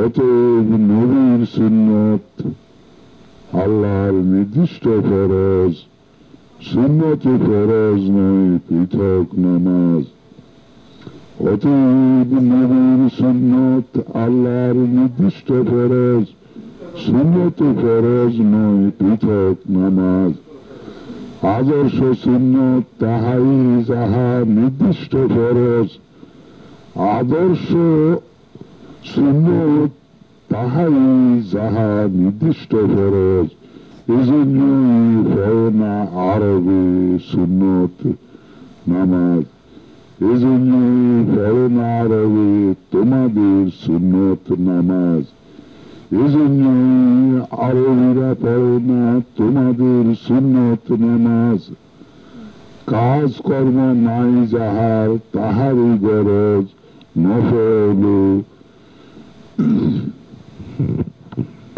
অতএব নবীর সুন্নত আল্লাহর নির্দিষ্ট ফরজ। সুন্নতি ফরজ নয় পৃথক নামাজ। অতএব নবীর সুন্নত আল্লাহর নির্দিষ্ট ফরজ, সুন্নত ফরজ নয় পৃথক নামাজ। আদর্শ সুন্নত তাহাই যাহা নির্দিষ্ট ফরজ, আদর্শ সুন্নত তাহাই যাহা নির্দিষ্ট ফরজ। এজন্যই পড়ো না আরবে সুন্নত নামাজ, এজন্যই পড়ো না আরবে তোমাদের সুন্নত নামাজ, এজন্যই আরবিরা পড়ো না তোমাদের সুন্নত নামাজ। কাজকর্ম নাই যাহার তাহারই গরজ, নফল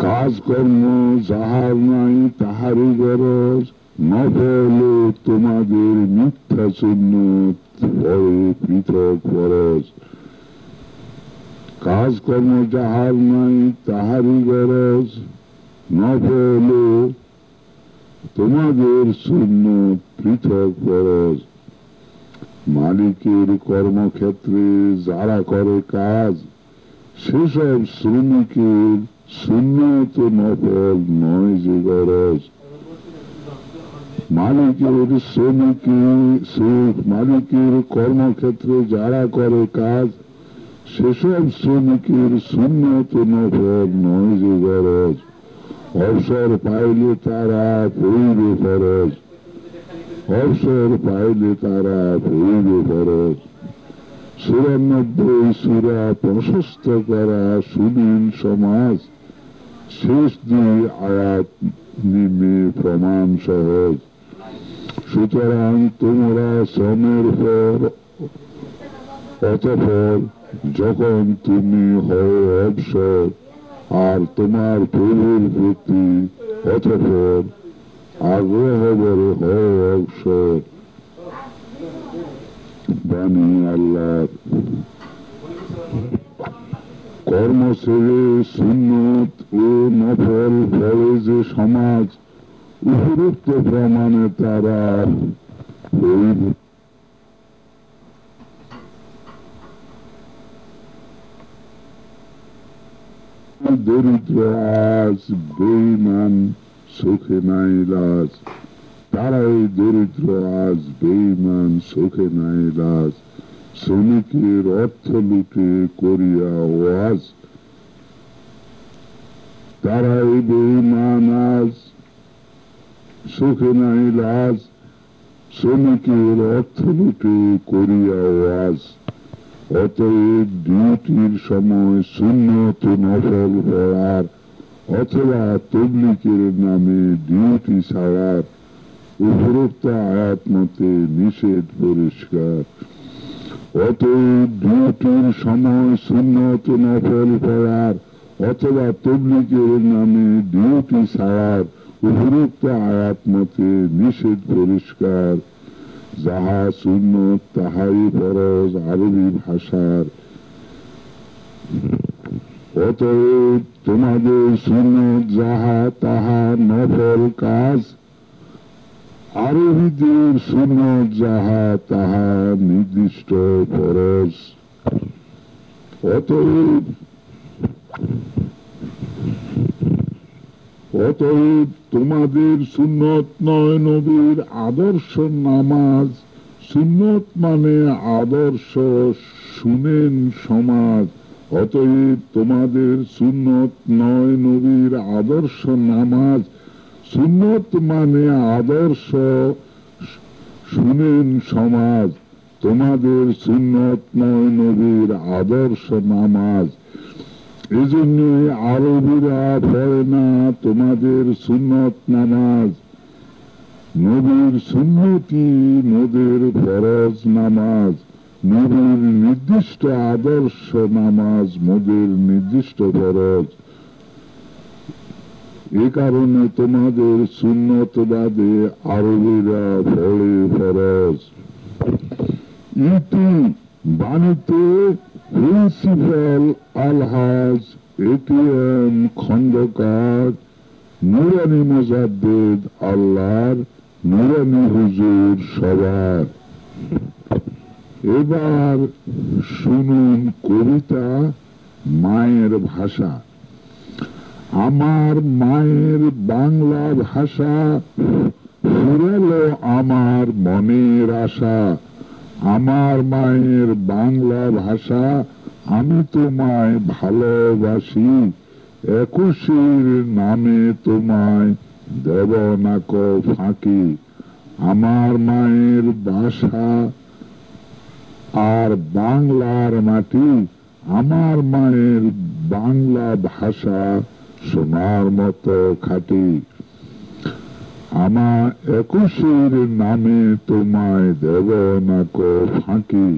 কাজকর্ম যাহার নাই তাহারই গরজ, নফল তোমাদের মিথ্যা সুন্নত পরে পৃথক ফরজ। কাজকর্ম যাহার নাই তাহারই গরজ, নফল তোমাদের সুন্নত পৃথক ফরজ। মালিকের কর্মক্ষেত্রে যারা করে কাজ, সেসব শ্রমিকের সুন্নত নফল নয় যে গরজ। মালিকের কর্মক্ষেত্রে যারা করে কাজ, সেসব শ্রমিকের সুন্নত নফল নয় যে গরজ। অবসর পাইলে তারা পড়িবে ফরজ, অবসর পাইলে তারা পড়িবে ফরজ। ৯৪ সূরা প্রশস্ত করা সুনীল সমাজ, শেষ ২ আয়াত নিম্নে প্রমাণ সহজ। সুতরাং তোমরা শ্রমের পর অতঃপর যখন তুমি হও অবসর, আর তোমার প্রভুর প্রতি অতঃপর আগ্রহ বড় হও অবসর। বাণী আল্লাহ। কর্ম ছেড়ে সুন্নত ও নফল ফলে যে সমাজ, উপরোক্ত প্রমাণে তারা দরিদ্র আজ বেঈমান সুখে নাই লাজ, তারাই দরিদ্র আজ বেঈমান সুখে নাই লাজ। শ্রমিকের অর্থ লুটে করিয়া ওয়াজ, তারাই বেঈমান আজ সুখে নাই লাজ। শ্রমিকের অর্থ লুটে করিয়া ওয়াজ। অতএব ডিউটির সময় সুন্নত নফল পড়ার অথবা তবলিগের নামে ডিউটি ছাড়ার উপরোক্ত আয়াত মতে নিষেধ পরিষ্কার। অতএব ডিউটির সময় সুন্নত নফল পড়ার অথবা তবলিগের নামে ডিউটি ছাড়ার উপরোক্ত আয়াত মতে নিষেধ পরিষ্কার। যাহা সুন্নত তাহাই ফরজ আরবি ভাষার। অতএব তোমাদের সুন্নত যাহা তাহা নফল কাজ, আরবিদের সুন্নত যাহা তাহা নির্দিষ্ট ফরজ। অতএব তোমাদের সুন্নত নয় নবীর আদর্শ নামাজ। সুন্নত মানে আদর্শ, শুনেন সমাজ। অতএব তোমাদের সুন্নত নয় নবীর আদর্শ নামাজ। সুন্নত মানে আদর্শ, শুনেন সমাজ। তোমাদের সুন্নত নয় নবীর আদর্শ নামাজ। এজন্যই আরবিরা পড়ে না তোমাদের সুন্নত নামাজ। নবীর সুন্নতি নবীর ফরজ নামাজ, নবীর নির্দিষ্ট আদর্শ নামাজ মোদের নির্দিষ্ট ফরজ। এ কারণে তোমাদের সুন্নত বাদে আরবিরা পড়ে ফরজ। ইতি বাণীতে প্রিন্সিপাল আলহাজ এটিএম খন্দকার নুরানি মুজাদ্দিদ আল্লাহর নুরানি হুজুর সবার। এবার শুনুন কবিতা মায়ের ভাষা। আমার মায়ের বাংলা ভাষা ফুরালো আমার মনের আশা। আমার মায়ের বাংলা ভাষা আমি তোমায় ভালোবাসি। একুশের নামে তোমায় দেব না কো ফাঁকি। আমার মায়ের ভাষা আর বাংলার মাটি, আমার মায়ের বাংলা ভাষা সোনার মতো খাঁটি। আমার একুশের নামে তোমায় দেব না কো ফাঁকি।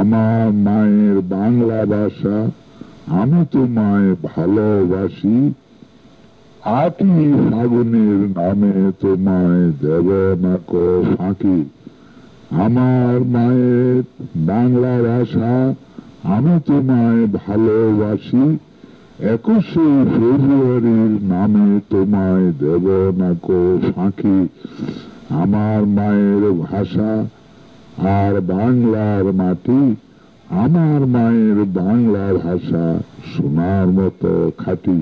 আমার মায়ের বাংলা ভাষা আমি তোমায় ভালোবাসি। আটি ফাগুনের নামে তোমায় দেব না কো ফাঁকি। আমার মায়ের বাংলা ভাষা আমি তোমায় ভালোবাসি। 21শে ফেব্রুয়ারির নামে তোমায় দেব না কো ফাঁকি। আমার মায়ের ভাষা আর বাংলার মাটি, আমার মায়ের বাংলা ভাষা সোনার মতো খাঁটি।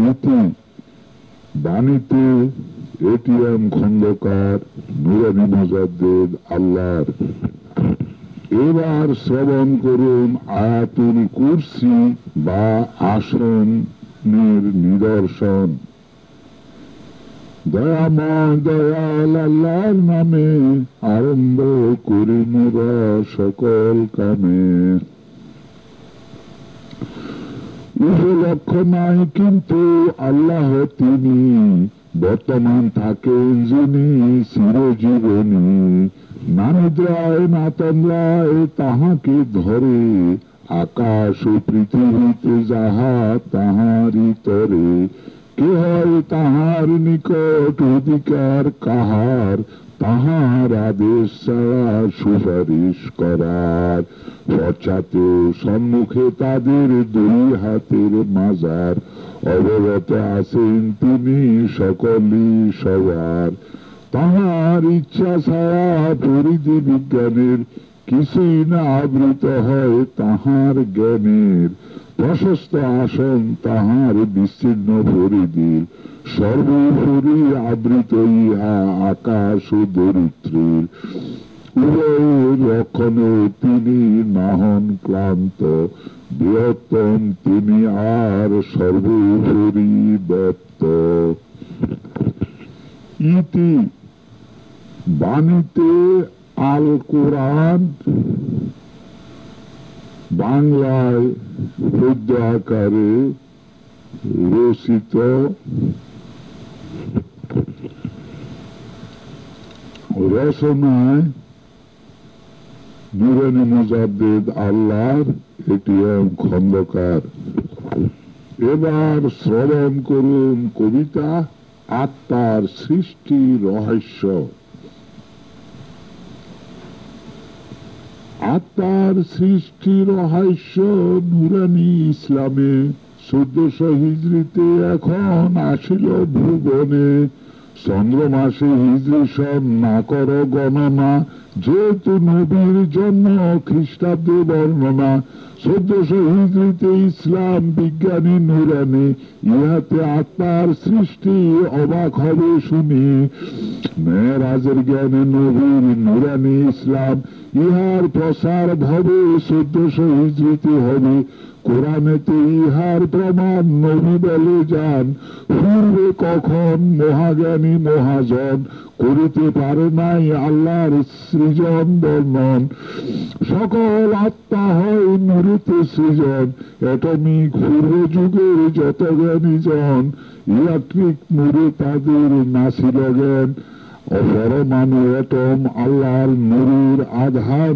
ইতি বাণীতে এটিএম খন্দকার, নুরানী মুজাদ্দেদ আল্লাহর। এবার শ্রবণ করুন আয়াতুল কুরসি বা আসনের নিদর্শন। দয়াময় দয়াল আল্লাহর নামে আরম্ভ করি মোরা সকল কামে। উপলক্ষ নাই কিন্তু আল্লাহ তিনি, বর্তমান থাকেন যিনি চিরজীবনী। না নিদ্রায় না তন্দ্রায় তাহাকে ধরে, আকাশ ও পৃথিবীতে যাহা তাহারই তরে। কে হয় তাহার নিকট অধিকার কাহার, তাহার আদেশ ছাড়া সুপারিশ করার। পশ্চাতে সম্মুখে তাদের দুই হাতের মাজার, অবগত আছেন তিনি সকলই সবার। তাহার ইচ্ছা ছাড়া পরিধি বিজ্ঞানের কিছুই না আবৃত হয় তাহার জ্ঞানের। প্রশস্ত আসন তাহার বিস্তীর্ণ পরিধির, সর্বোপরি আবৃত ইহা আকাশ ও দরিদ্রের। উভয়ের রক্ষণে তিনি নাহন ক্লান্ত, বৃহত্তম তিনি আর সর্বোপরি ব্যপ্ত। ইতি বাণীতে আল কোরআন বাংলায় পদ্য আকারে রচিত রচনায় নুরানী মুজাদ্দেদ আল্লাহর এটিএম খন্দকার। এবার শ্রবণ করুন কবিতা আত্মার সৃষ্টি রহস্য। আত্মার সৃষ্টি রহস্য নুরানী ইসলামে 1400 হিজরিতে এখন আসিল ভুবনে। চন্দ্রমাসে হিজরি সন না কর গণনা, যেহেতু নবীর জন্ম খ্রিস্টাব্দে বর্ণনা। 1400 হিজরিতে ইসলাম বিজ্ঞানী নুরানী, ইহাতে আত্মার সৃষ্টি অবাক হবে শুনি। মেরাজের জ্ঞানে নবীর নুরানী ইসলাম, ইহার প্রসার ভবে 1400 হিজরিতে হবে। কোরআনেতে ইহার প্রমাণ নবী বলে যান, পূর্বে কখন মহাজ্ঞানী মহাজন করিতে পারে নাই আল্লাহর সৃজন বর্ণন। সকল আত্মা হয় নূরেতে সৃজন, অ্যাটমিক পূর্ব যুগের যত জ্ঞানী জন, ইলেকট্রিক নূরে তাদের নাছিল জ্ঞান। পরমাণু অ্যাটম আল্লাহর নূরের আধান,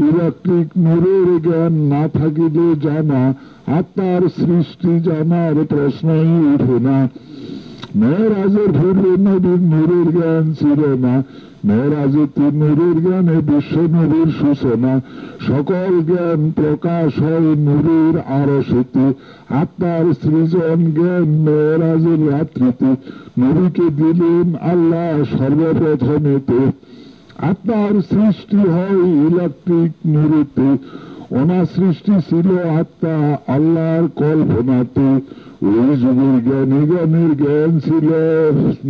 ইলেকট্রিক নূরের জ্ঞান না থাকিলে জানা আত্মার সৃষ্টি জানার প্রশ্নই উঠে না। মেরাজের পূর্বে নবীর নূরের জ্ঞান ছিল না, মেরাজেতে নূরের জ্ঞানে বিশ্ব নবীর সূচনা। সকল জ্ঞান প্রকাশ হয় নূরের আরশেতে, আত্মার সৃজন জ্ঞান মেরাজের রাত্রিতে। নবীকে দিলেন আল্লাহ সর্বপ্রথমেতে, আত্মার সৃষ্টি হয় ইলেকট্রিক নূরেতে, ওনার সৃষ্টি ছিল আত্মা আল্লাহর কল্পনাতে। ওই যুগের জ্ঞানী জ্ঞানের জ্ঞান ছিল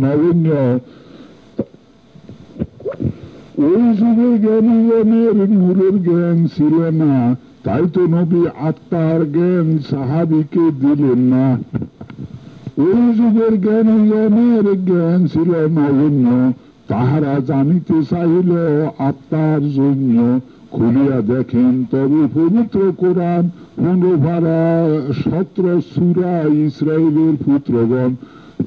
নগণ্য, ওই যুগের জ্ঞানী জ্ঞানের নূরের জ্ঞান ছিল না, তাই তো নবী আত্মার জ্ঞান সাহাবীকে দিলেন না। ওই যুগের জ্ঞানী জ্ঞানের জ্ঞান ছিল নগণ্য, তাহারা জানিতে চাইল আত্মার জন্য। খুলিয়া দেখেন তবে পবিত্র কোরআন 15 সূরা ইসরায়েলের পুত্রগণ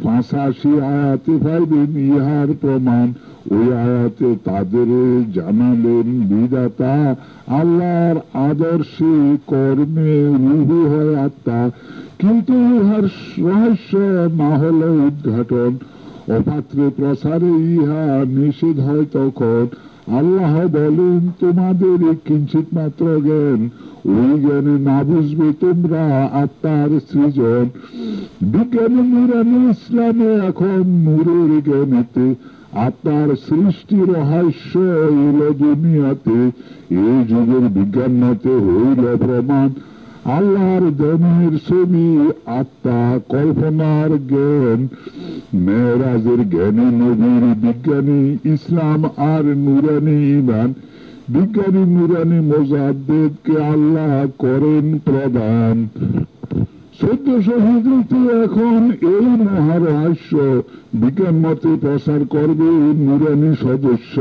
85 আয়াতে পাইবেন ইহার প্রমাণ। ওই আয়াতে তাদের জানালেন বিধাতা আল্লাহর আদর্শে কর্মে রূহ হয় আত্মা, কিন্তু ইহার রহস্য না হলে উদ্ঘাটন, অপাত্রে প্রসারে ইহা নিষেধ হয় তখন। আল্লাহ বলেন তোমাদের কিঞ্চিত মাত্র জ্ঞান, ওই জ্ঞানে না বুঝবে তোমরা আত্মার সৃজন। বিজ্ঞানী নুরানি ইসলামে এখন নূরের জ্ঞানেতে আত্মার সৃষ্টি রহস্য হইল দুনিয়াতে। এই যুগের বিজ্ঞান মতে হইল প্রমাণ আল্লাহর জ্ঞানের ছবি আত্মা, কল্পনার জ্ঞান মেরাজের জ্ঞানী নবীর বিজ্ঞানী ইসলাম আর নুরানি ইমান। বিজ্ঞানী নুরানি মোজাদ্দেদকে আল্লাহ করেন প্রদান। 1400 হিজরিতে এখন এই মহারহস্য বিজ্ঞান মতে প্রসার করবে নুরানি সদস্য।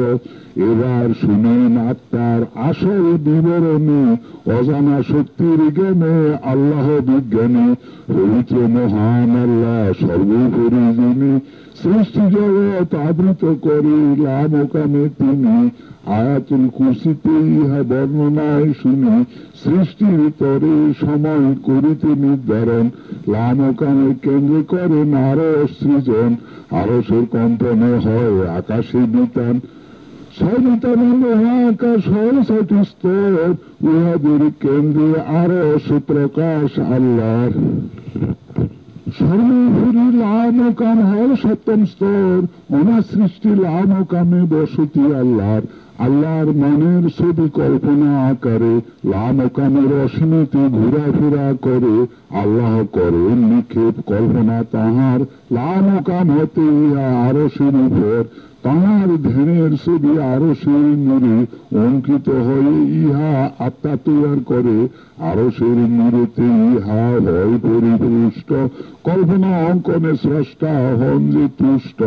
এবার শুনেন আত্মার আসল বিবরণী, অজানা শক্তির জ্ঞানে আল্লাহ বিজ্ঞানী। পবিত্র মহান আল্লাহ সর্বোপরি যিনি সৃষ্টি জগৎ আবৃত করে লামকামে তিনি। আয়াতুল কুরসিতে ইহা বর্ণনায় শুনি সৃষ্টির তরে সময় করিতে নির্ধারণ, লামকামে কেন্দ্র করেন আরো সৃজন। আরশের কম্পনে হয় আকাশে বিতান, 6 বিতান মহাকাশ হয় 6টি স্তর, উহাদের কেন্দ্রে আরশ প্রকাশ আল্লাহর। সর্বোপরি লামকাম হয় 7ম স্তর, ওনার সৃষ্টি লামকামে বসতি আল্লাহর। আল্লাহর মনের ছবি কল্পনা আকারে লামকামের অসীমতে ঘোরাফেরা করে। আল্লাহ করেন নিক্ষেপ কল্পনা তাহার লামকাম হতে ইহা আরশের উপর। তাহার ধ্যানের ছবি আরশের নূরে অঙ্কিত হয়ে ইহা আত্মা তৈয়ার করে। আরশের নূরেতে ইহা হয় পরিপুষ্ট, কল্পনা অঙ্কনে স্রষ্টা হন যে তুষ্ট।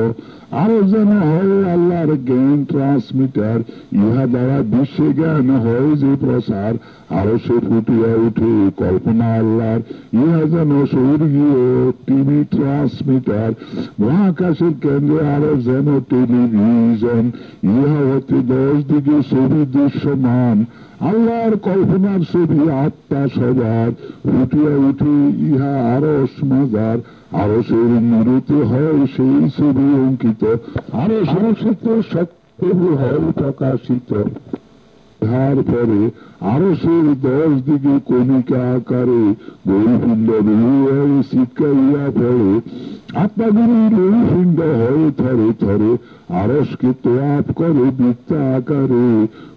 আরো যেন হয় আল্লাহর জ্ঞান ট্রান্সমিটার, ইহা দ্বারা বিশ্বে জ্ঞান হয় যে প্রসার। আরো সে ফুটিয়া উঠে কল্পনা আল্লাহর, ইহা যেন স্বর্গীয় টিভি ট্রান্সমিটার। মহাকাশের কেন্দ্রে আরো যেন টেলিভিশন, ইহা হতে 10 দিকে ছবি দৃশ্যমান। আল্লাহর কল্পনার ছবি আত্মা সবার, ফুটিয়া উঠে ইহা আরশ মাজার। আরশের নূরেতে হয় সেই ছবি অঙ্কিত, আরশের সত্য হয় প্রকাশিত। তার পরে আরশের 10 দিকে কণিকা আকারে গৌরপিণ্ড শিক্ষাইয়া পড়ে। আত্মাগুলির গৌরপিণ্ড হয় থরে থরে, আরশকে তোয়াপ করে বৃত্তা আকারে।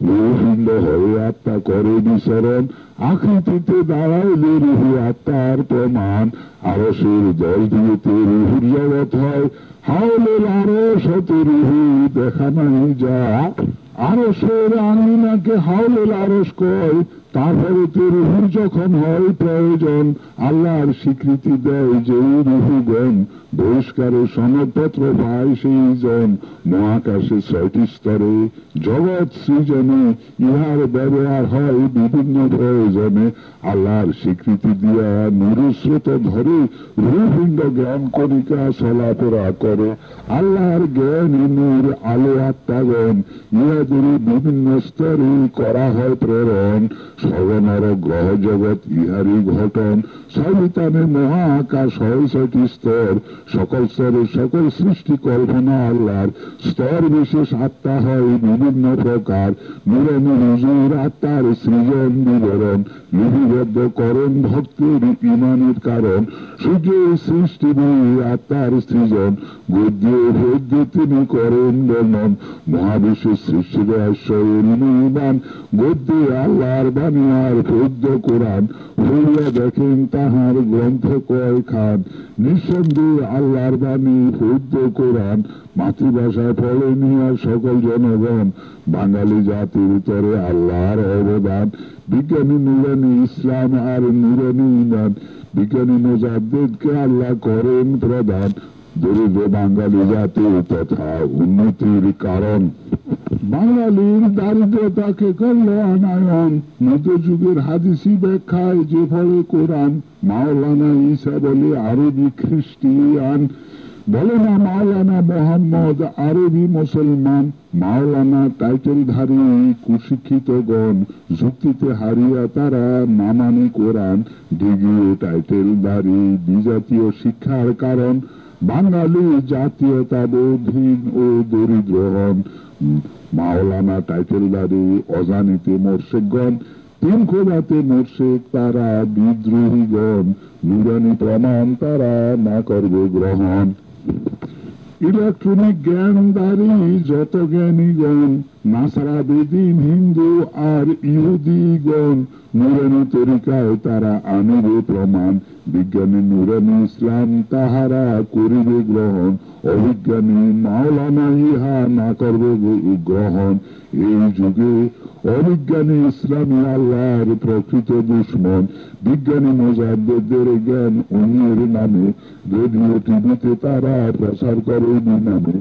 গৌরপিণ্ড হয়ে আত্মা করে বিচরণ, আকৃতিতে দাঁড়াইলে রুহু আত্মার প্রমাণ। আরশের 10 দিকেতে রুহুর জগৎ হয়, হাওলের আরশ হতে রুহু দেখা নাই যা। আরশের আঙিনাকে হাওলের আরশ কয়। তারপরে তো রুহুর যখন হয় প্রয়োজন, আল্লাহর স্বীকৃতি দেয় যে রুহুগণ, বহিষ্কারে সনদপত্র পায় সেই জন। মহাকাশে 6টি স্তরে জগৎ সৃজনে ইহার ব্যবহার হয় বিভিন্ন প্রয়োজনে। আল্লাহর স্বীকৃতি দিয়া নূরস্রোত ধরে রুহপিণ্ড জ্ঞান কণিকা চলাফেরা করে। আল্লাহর জ্ঞান নূর আলো আত্মাগণ, ইহাদের বিভিন্ন স্তরে করা হয় প্রেরণ। সগনর গ্রহ জগৎ ইহারি ঘটন, সবিতানে মহাকাশ হয় 6টি স্তর, সকল স্তরে সকল সৃষ্টি কল্পনা আল্লাহর, স্তর বিশেষ আত্মা হয় বিভিন্ন প্রকার, নুরানি হুজুর আত্মার সৃজন বিবরণ, লিপিবদ্ধ করণ ভক্তের ইমানের কারণ, সূর্যের সৃষ্টি বই আত্মার সৃজন, গদ্যে পদ্যে তিনি করেন বর্ণন, মহাবিশ্বের সৃষ্টি রহস্য নির্মাণ, গদ্যে আল্লাহর বাণী আর পদ্য কোরআন, হইয়া দেখেন তাহার গ্রন্থ কয় খান, নিঃসন্দেহে আল্লাহর বাণী পদ্য কোরআন, মাতৃভাষায় পড়ে নিয়ে সকল জনগণ, বাঙালি জাতির তরে আল্লাহর অবদান, বিজ্ঞানী নুরানি ইসলাম আর নুরানি ইমান, বিজ্ঞানী মুজাদ্দিদকে আল্লাহ করেন প্রদান, দরিদ্র বাঙালি জাতি তথা উন্নতির কারণ। বাঙালির দারিদ্রতাকে করল অনায়ন, মধ্যযুগের হাদিসি ব্যাখ্যায় যে ফলে কোরআন, মাওলানা ঈসা বলে আরবি খ্রিস্টিয়ান, বলে না মাওলানা মোহাম্মদ আরবি মুসলমান, মাওলানা টাইটেলধারী কুশিক্ষিতগণ, যুক্তিতে হারিয়া তারা না মানে কোরআন, ডিগ্রি টাইটেলধারী বিজাতীয় শিক্ষার কারণ, বাঙালি জাতীয়তাবোধহীন ও দরিদ্র হন, মাওলানা টাইটেলধারী অজানিতে মোর্শেকগণ, 3 খোদাতে মোর্শেক তারা বিদ্রোহীগণ, নুরানি প্রমাণ তারা না করবে গ্রহণ। ইলেকট্রনিক জ্ঞানধারী যত জ্ঞানীগণ, নাসারা বেদিন হিন্দু আর ইহুদিগণ, নুরানি তরিকায় তারা আনবে প্রমাণ, বিজ্ঞানী নুরানি ইসলাম তাহারা করিবে গ্রহণ, অবিজ্ঞানী মাওলানা ইহা না করবে গ্রহণ। এই যুগে অবিজ্ঞানী ইসলামী আল্লাহর প্রকৃত দুশ্মন, বিজ্ঞানী মুজাদ্দিদের জ্ঞান অন্যের নামে, রেডিও টিভিতে তারা প্রচার করে নামে।